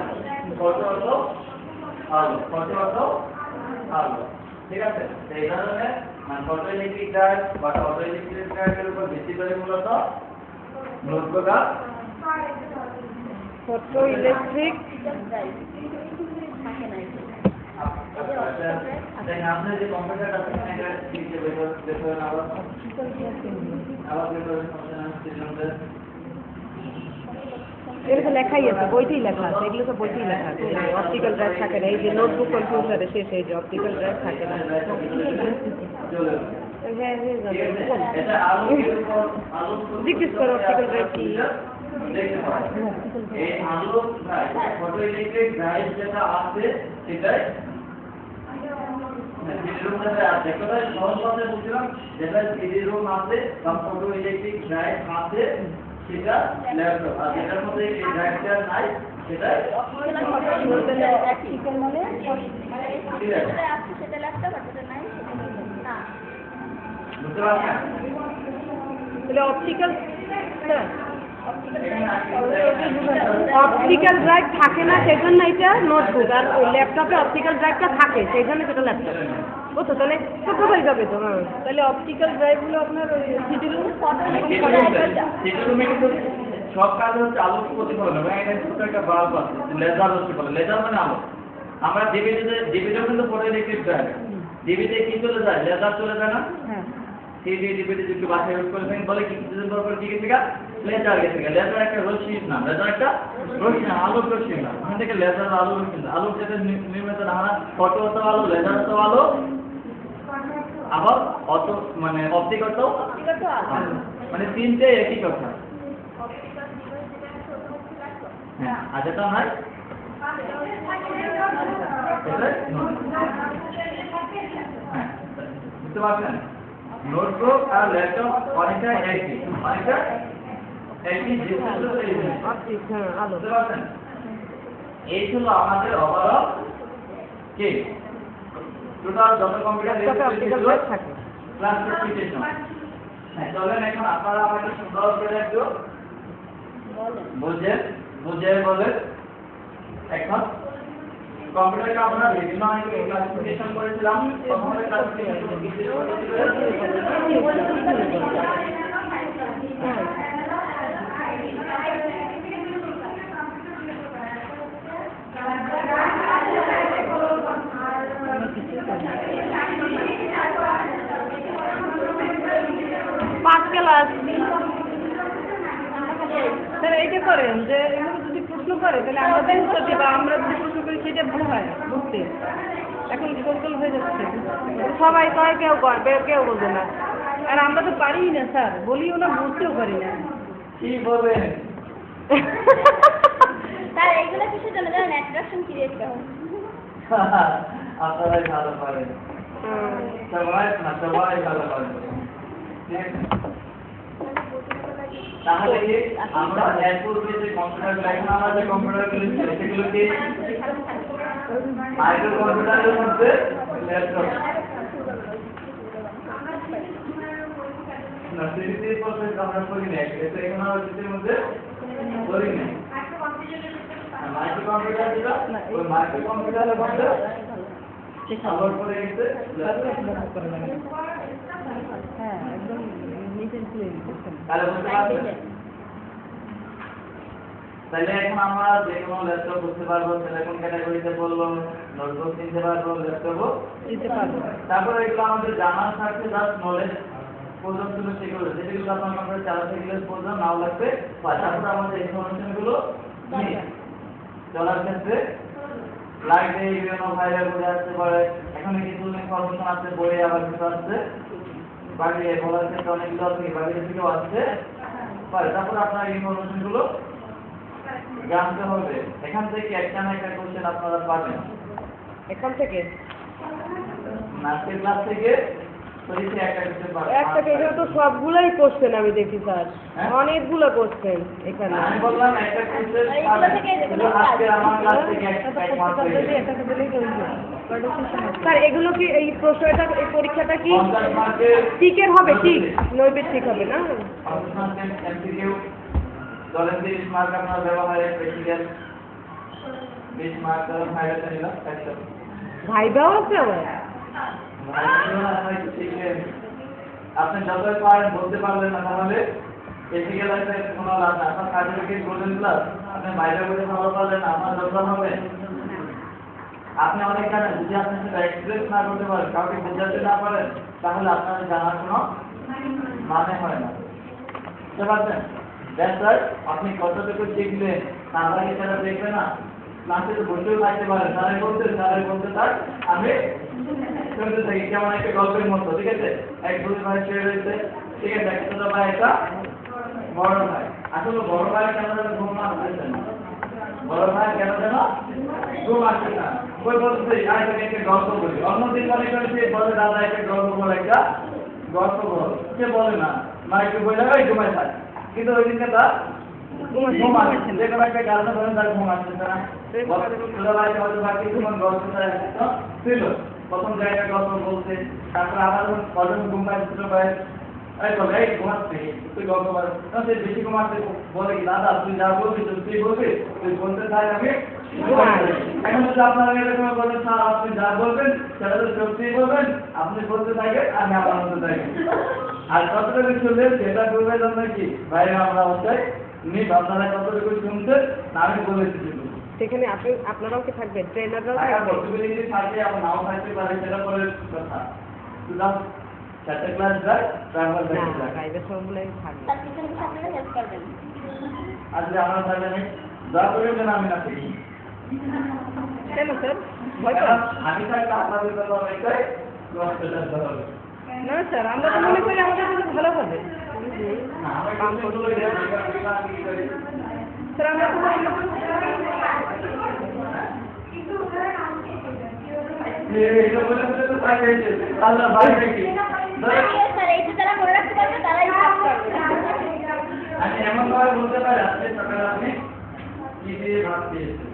ফটো আলো ঠিক আছে এই ধরনের মানে ফটো ইলেকট্রিক ড্রাইভ বা অটো ইলেকট্রিক ড্রাইভের উপর ভিত্তি করে মূলত নোটবুকটা ফটো ইলেকট্রিক থাকে না আপনার যে কম্পিউটারটা আছে এটা শিখতে বের আবার বের করে ফাংশনাল এগুলো লেখাই আছে, বইতেই লেখা আছে, এগুলো তো বইতেই লেখা আছে। অপটিক্যাল ড্রাইভ থাকে না, এই যে নোটবুক কম্পিউটারে শেষ এই যে অপটিক্যাল ড্রাইভ থাকে না। জিজ্ঞেস করো অপটিক্যাল ড্রাইভ কি? এই আলো ফটো ইলেকট্রিক ড্রাইভ যেটা আছে সেটাই সহজ ভাষায় বলছিলাম, যেটা সিডি রুম আছে বা ফটো ইলেকট্রিক ড্রাইভ আছে সেটা ল্যাপটপ, আর যেটার মধ্যে এই ড্রাইভটা নাই সেটা অপটিক্যাল মানে যেটা আছে সেটা ল্যাপটপ আর যেটা নাই সেটা না। বুঝতে পারছেন? তাহলে অপটিক্যাল অপটিক্যাল ড্রাইভ থাকে না সেজন্য এটা নোটবুক, আর ওই ল্যাপটপে অপটিক্যাল ড্রাইভটা থাকে সেই জন্য সেটা ল্যাপটপ। বুঝছো? তাহলে তো কোথায় যাবে তো? হ্যাঁ, তাহলে অপটিক্যাল ড্রাইভগুলো আপনার ওই সিডি রুম সিডি রুমে কিন্তু সব কাজ হচ্ছে আলোক প্রতিফলন, এবং এখানে ছোট একটা বাল্ব আছে, লেজার হচ্ছে বলে, লেজার মানে আলো। আমরা ডিভিডিও কিন্তু ফটো ইলেকট্রিক ড্রাইভ, ডিভিডি কি চলে যায়? লেজার চলে যায় না? হ্যাঁ, সিডি ডিভিডি যদি বাসায় ইউজ করে থাকেন বলে কি কিছুদিন পর কি গেছে গা? লেজার গেছে গা। লেজার একটা রশ্মি না, লেজার একটা রশ্মি না, আলোক রশ্মি না। ওখান থেকে লেজার আলো রশ্মি না, আলোক যেটা নির্মিত না হয় ফটো হতো আলো, লেজার হতো আলো, আবার অটো মানে অপটিক হতো আলো। মানে তিনটে একই কথা। হ্যাঁ, আর যেটা নাই হ্যাঁ, বুঝতে পারছেন? নোটবুক আর ল্যাপটপ অনেকটা একই অপটিক, হ্যাঁ, আলো। বুঝতে পারছেন? এই ছিল আমাদের ওভারঅল কি টোটাল যত কম্পিউটার অপটিক্যাল ড্রাইভ থাকে। Class presentation. হ্যাঁ, চলেন এখন আপনারা আমাকে সুন্দর করে একটু বুঝে বলেন। এখন কম্পিউটারকে আমরা বিভিন্ন ক্লাসিফিকেশন করেছিলাম। প্রথমে ক্লাসিফিকেশন পাঁচ ক্লাস স্যার এইটা করেন যে এগুলো যদি প্রশ্ন করে তাহলে আমরা তো উত্তর দিই, বা আমরা যদি প্রশ্ন করি সেটা ভালো হয় বুঝতে। এখন গোল হয়ে যাচ্ছে, সবাই কয়, কেউ কয়, কেউ বোঝে না। আর আমরা তো পারি না স্যার, বলিও না, বুঝতেও পারি না। কি বলবেন? স্যার এইগুলো কিসের জন্য জানেন? অ্যাট্রাকশন ক্রিয়েট করা। আপনারাই ভালো পারেন, সবাই ভালো পারেন। তাহলে কি আমরা এরপূর্বে যে কম্পিউটার এখন আমরা যে কম্পিউটারগুলো ছিল সেগুলো কি মাইক্রো কম্পিউটারের মধ্যে ল্যাপটপ না, সিরিজের প্রসেস আমরা করি না, এটা এখন আমরা সিরিজের মধ্যে করি না। মাইক্রো কম্পিউটার যেটা ওই মাইক্রো কম্পিউটারের মধ্যে আবার করে গেছে হ্যাঁ, একদম নিচে তাহলে বুঝতে পারছেন? তাহলে এখন আমরা যে কোনো ল্যাপটপ বুঝতে পারবো, সেটা কোন ক্যাটাগরিতে বলবো, নোটবুক নিতে পারবো, ল্যাপটপও দিতে পারবো। তারপরে এগুলো আমাদের জানার থাকছে, জাস্ট নলেজ প্রয়োজন ছিল সেগুলো, যেগুলো আপনার কম্পিউটার চালাতে গেলে প্রয়োজন নাও লাগবে, তারপরে আমাদের ইনফরমেশন গুলো নিয়ে চলার ক্ষেত্রে লাগবে। বিভিন্ন ভাইরাল বলে আসতে পারে, এখানে কিছু ইনফরমেশন আছে বইয়ে, আবার কিছু আসছে বাইরে বলার ক্ষেত্রে অনেকগুলো আছে, বাইরে থেকেও আসছে পারে। তারপরে আপনার ইনফরমেশন গুলো জানতে হবে। এখান থেকে একটা না একটা কোশ্চেন আপনারা পাবেন এখান থেকে আজকের ক্লাস থেকে একটা কোশ্চেন পাবেন। একটা এখানে তো সবগুলাই কোশ্চেন আমি দেখি স্যার, হ্যাঁ? অনেকগুলো কোশ্চেন এখানে। আমি বললাম একটা কোশ্চেন এইগুলো থেকে আজকে আমার ক্লাস থেকে এক মার্ক পেয়ে স্যার এগুলো কি এই প্রশ্নটা, এই পরীক্ষাটা কি 50 মার্কের টিকের হবে? ঠিক নৈবেদিক হবে না? 50 মার্কের এমসিকিউ, ধরেন 30 মার্ক আপনার ব্যবহারে প্র্যাকটিক্যাল, 20 মার্ক ধরেন ভাইরাতে নিলাম, ভাইবাও আছে আবার। আপনি যতই পারেন বলতে পারলেন না তাহলে এদিকে লাগবে কোনো লাভ না। আপনার সার্টিফিকেট গোল্ডেন ক্লাস আপনি বাইরে বসে ভালো পারলেন আপনার দরকার হবে। আপনি অনেক জানেন, যদি আপনি সেটা এক্সপ্রেস না করতে পারেন, কাউকে বোঝাতে না পারেন, তাহলে আপনার জানার কোনো মানে হয় না। বুঝতে পারছেন? স্যার আপনি কতটুকু শিখলেন তার আগে সেটা দেখবে না, ক্লাসে তো বসেও থাকতে পারেন, স্যারের বলতে থাক, আমি শুনতে থাকি, কেমন একটা গল্পের মতো। ঠিক আছে, এক দুই ভাই শুয়ে রয়েছে, ঠিক আছে, একটা ছোট ভাই একটা বড় ভাই। আসলে বড় ভাই কেন যেন ঘুম আসতেছে না, বড় ভাই কেন যেন ঘুম আসছে না। ওই বলতে আজ থেকে একটা গল্প বলি, অন্যদিন মনে করেছে বলে দাদা একটা গল্প বল, একটা গল্প বল, সে বলে না মা একটু বই লাগাই ঘুমাই থাক, কিন্তু ওই দিনকে তার ঘুম আসছে, যে কোনো একটা কারণে ধরেন তার ঘুম আসতেছে না। ছোট ভাইকে হয়তো বা কিছুক্ষণ গল্প ছিল, প্রথম জায়গায় গল্প বলছে, তারপর আবার কজন ঘুম পাইছে ছোট ভাই, এই বলে এই ঘুমাচ্ছে তুই গল্প বল, সে বেশি ঘুমাচ্ছে বলে কি দাদা তুই যা বলবি তুই বলবি, তুই বলতে থাক আমি এখন যদি আপনারা এরকম বলেন স্যার আপনি যা বলবেন সেটা তো সত্যিই বলবেন, আপনি বলতে থাকেন আমি আমার মতো থাকি, আর কতটুকু শুনলেন সেটা করবে জন্য কি বাইরে আমরা অবস্থায় নিব, আপনারা কতটুকু শুনছেন না আমি বলেছি। সেখানে আপনারাও কি থাকবেন, ট্রেনাররাও থাকার থাকবেন? পসিবিলিটি থাকে, আবার নাও থাকতে পারে, সেটা পরের কথা। সুতরাং চারটে ক্লাস যায়, তারপর দেখে যায়। প্রাইভেট সবগুলোই থাকবে। তার পিছনে পিছনে আপনারা হেল্প করবেন। আসলে আমার থাকবে না, যা করে যেন আমি না থাকি। কেন স্যার, ভয় কারণ পান? আমি থাকলে আপনাদের জন্য অনেকটাই কষ্টটা হবে। না স্যার, আমরা তো মনে করি আমাদের জন্য ভালো হবে। না, আমার কাছে এগুলো আমি কি করি? স্যার আমরা তো কিন্তু ওখানে আমাকে এইটা বলে বলে তো পাই গেছে, আল্লাহ বাইরে কি স্যার এইটা যারা মনে রাখতে পারবে তারাই পাস করবে। আমি এমন ভাবে বলতে পারি আজকে সকালে আপনি কি দিয়ে ভাত খেয়েছেন।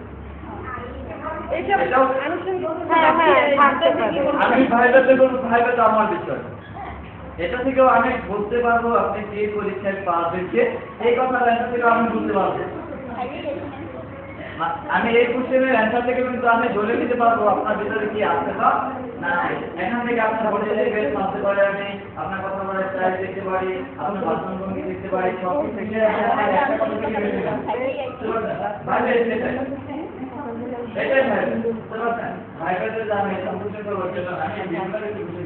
এইসব আনুষ্ঠানিক থাকতে পারে। আমি ভাইবাতে আমার বিষয়, এটা থেকেও আমি বলতে পারবো আপনি যে পরীক্ষায় পাস হয়েছে, এই কথার অ্যান্সার থেকে আমি বলতে পারবো। আমি এই কোশ্চেনের অ্যান্সার থেকে কিন্তু আমি ধরে নিতে পারবো আপনার ভিতরে কি আছে বা না আছে। এখান থেকে আপনার বডি ল্যাঙ্গুয়েজ মানতে পারি, আমি আপনার কথা বলার স্টাইল দেখতে পারি, আপনার ভাষণভঙ্গি দেখতে পারি, সব কিছু থেকে আপনার একটা কথা থেকে বের হয়ে যাবে। ভাইবে এটাই ভাইবে জানি সম্পূর্ণ করবো জন্য আমি বিজ্ঞানের কিছু বুঝি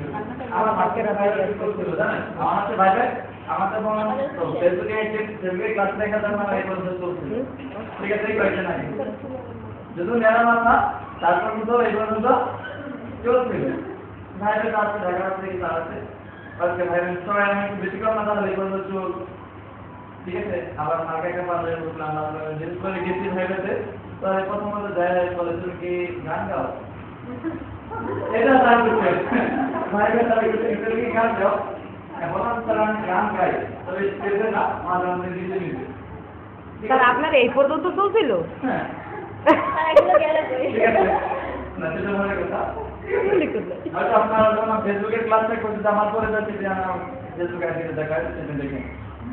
আমার বাচ্চারা ভাইবে করছিল জানেন, আমার হচ্ছে ভাইবে আমার তো মনে তো ফেসবুকে ক্লাস দেখা যাবে না, এই পর্যন্ত চলছিল। ঠিক আছে, কোয়েশ্চেন আছে যদি মেরা মাথা তারপর কিন্তু এই পর্যন্ত চলছিল। ভাইবে কাছে দেখা যাচ্ছে কি আছে আজকে ভাইবে সবাই আমি একটু বেশি কম না তাহলে এই পর্যন্ত চল। ঠিক আছে, আবার মার্কেটে পারলে বুঝলাম আমরা জিনিস করে গেছি ভাইবেতে, তো প্রথমত যায় বলে তুমি কি গান গাও, এটা তার বিষয় ভাইবে তার বিষয় কি গান গাও, বললাম স্যার আমি গান গাই, তবে স্টেজে না মাঝে মাঝে নিজে নিজে। স্যার আপনার এই পর্যন্ত চলছিল? হ্যাঁ তারা এগুলো গেলে কই? ঠিক আছে, না সেটা মনে কথা হয়তো আপনারা যখন ফেসবুকের ক্লাসটা করতে আমার পরে যাচ্ছে যে আমার ফেসবুক আইডিতে দেখা সেটা দেখেন,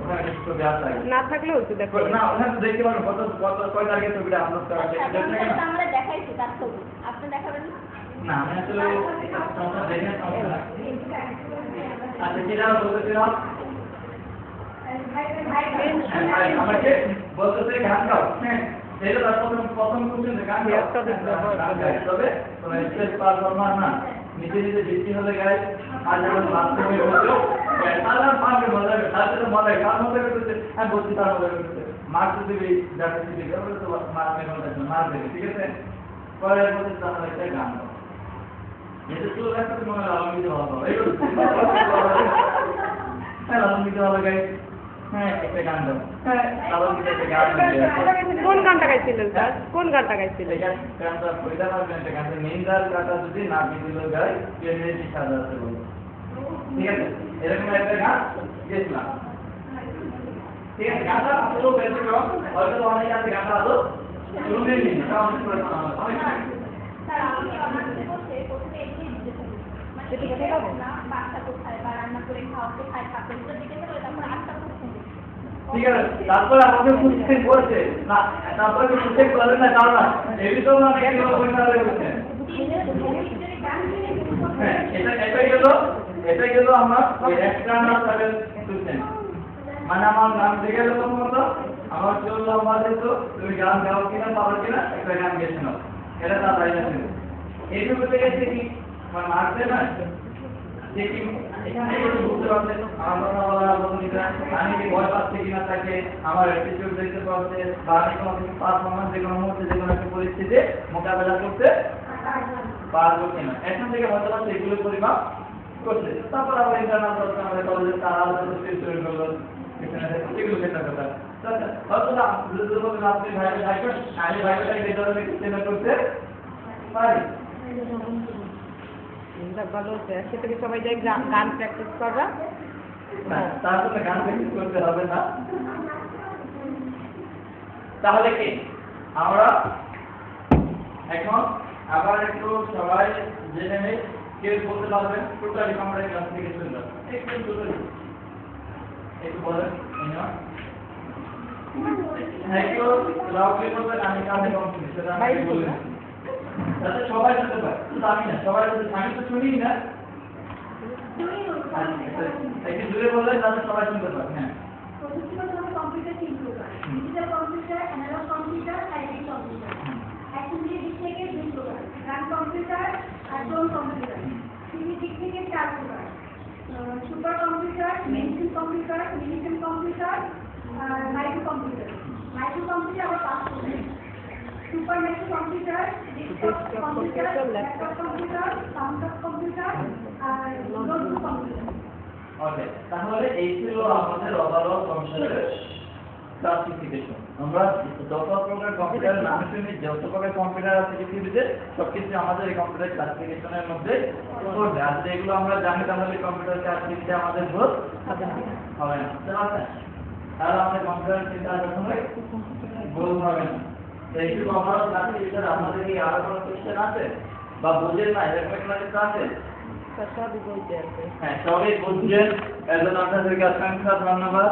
ওখানে কিছু ব্যাস থাকে না থাকলেও তো দেখো না, ওখানে তো দেখতে পারেন কত কত কয় তারিখে ছবিটা আপলোড করা আছে আপনাদের তো আমরা দেখাইছি তার ছবি। আপনি দেখাবেন না? না, আমি আসলে সমস্যা দেখে সমস্যা না। আচ্ছা যেটা বলতেছিলাম আমাকে বলতেছে গান গাও, হ্যাঁ এটা তার প্রথম কোশ্চেন গান গাও, তবে কোনো স্টেজ পারফরমার না, নিজে নিজে বৃষ্টি হলে গায়, আর যখন বাথরুমে বসেও তারা পারবে মজা হবে, তার সাথে মজা কার মজা করতেছে, আমি বলছি তার মজা করতেছে, মার্কস দিবি যাতে দিবি তাহলে তো মার্ক নেই, মার্ক দেবে। ঠিক আছে, পরে বলতে তাহলে একটা গান গাও, যেটা চুল রাখতে মনে হয় আলমিতে ভালো হবে, হ্যাঁ আলমিতে ভালো গাই, হ্যাঁ একটা গান গাও, হ্যাঁ আলমিতে একটা গান কোন গানটা গাইছিলেন স্যার, কোন গানটা গাইছিলেন? গানটা পয়দা পারবেন, একটা গানটা মেইনদার কাটা যদি না বিদিল গায় পেনেটি সাদা আছে বলো। ঠিক আছে, এরকম একটা গান গেছিলাম। ঠিক আছে, গানটা পুরো বেশি কম, হয়তো অনেক আছে গানটা আরো শুনলেন নি, কারণ অনেক স্যার আমাকে বলছে প্রথমে এগিয়ে দিতে হবে। মানে না বাচ্চা কোথায় বা রান্না করে খাওয়া কোথায় খাবে এগুলো দেখে গেলে তারপর আটটা করতে হবে। ঠিক আছে, তারপরে আমাকে পুষ্টি বলছে না, তারপরে পুষ্টি করলেন না, কারণ এমনি তো অনেক পয়সা হয়ে গেছে। হ্যাঁ, এটা গেল আমার ওই এক্সটার্নাল সার্ভেল সিস্টেম। মানে আমার নাম দেখে গেল প্রথমত, আমার চললো আমার যেত তুমি গান গাও কিনা পারো কিনা একটা গান গেছে না, এটা তার বাইরে ছিল। এইটুকু থেকে দেখি আমার মারতে না দেখি এখানে একটু বুঝতে পারছে আমার কথা বলার বন্ধুরা আমি কি ভয় পাচ্ছে কিনা তাকে, আমার অ্যাটিটিউড দেখতে পাচ্ছে, বা আমি কোনো পারফরমেন্স যে কোনো মুহূর্তে যে কোনো একটা পরিস্থিতি মোকাবেলা করতে পারবো কিনা, এখন থেকে হয়তো বা সেগুলো পরিমাপ করছে। তারপর আবার ইন্টারনাল করতে আমাদের কলেজে তারা হয়তো শুরু করলো এখানে সেগুলো ক্ষেত্রে কথা হয়তো না আপনি ভাইবে থাকবেন, আমি ভাইবেটাকে এই ধরনের চেষ্টা করতে পারি। ভালো হচ্ছে, সে থেকে সবাই যাই গান প্র্যাকটিস করবা। না, তার জন্য গান প্র্যাকটিস করতে হবে না। তাহলে কি আমরা এখন আবার একটু সবাই জেনে নেই, কেউ বলতে পারবেন টোটালি কম্পিউটার ক্লাসিফিকেশন একটু বলেন। একটু লাউডলি বলবেন, আমি কাছে কম্পিউটার সেটা আমি বলবেন যাতে সবাই শুনতে পায়, শুধু আমি না, সবাই যদি আমি তো শুনি না, একটু জোরে বললেন যাতে সবাই শুনতে পায়। হ্যাঁ, প্রযুক্তিগত কম্পিউটার তিন প্রকার: digital computer, analogue computer, hybrid computer. অ্যাসেম্বলির দিক থেকে দুই প্রকার: রান কম্পিউটার আর ড্রোন কম্পিউটার। সিভির দিক থেকে চার প্রকার: super computer, mainframe computer, miniframe computer আর মাইক্রো কম্পিউটার। মাইক্রো কম্পিউটার আবার পাঁচ প্রকার: super micro computer, desktop computer, laptop computer, sound computer আর নোটবুক কম্পিউটার। ওকে, তাহলে এই ছিল আমাদের ওভারঅল কম্পিউটারের ক্লাসিফিকেশন। আমরা যত প্রকার কম্পিউটার নাম শুনি, যত প্রকার কম্পিউটার আছে পৃথিবীতে সবকিছু আমাদের এই কম্পিউটার ক্লাসিফিকেশনের মধ্যে পড়বে। আর যেগুলো আমরা জানি তাহলে কম্পিউটার ক্লাসিফিকেশনে আমাদের ভুল হবে না, বুঝতে পারছেন? তাহলে আমাদের কম্পিউটার চিন্তা কখনোই ভুল হবে না। এইটুকু ওভারঅল ক্লাসিফিকেশন আমাদের কি আরো কোনো কোশ্চেন আছে বা বুঝেন না এরকম কিছু আছে? সবই বলতে আছে। হ্যাঁ, সবই বুঝছেন, এর জন্য আপনাদেরকে অসংখ্য ধন্যবাদ।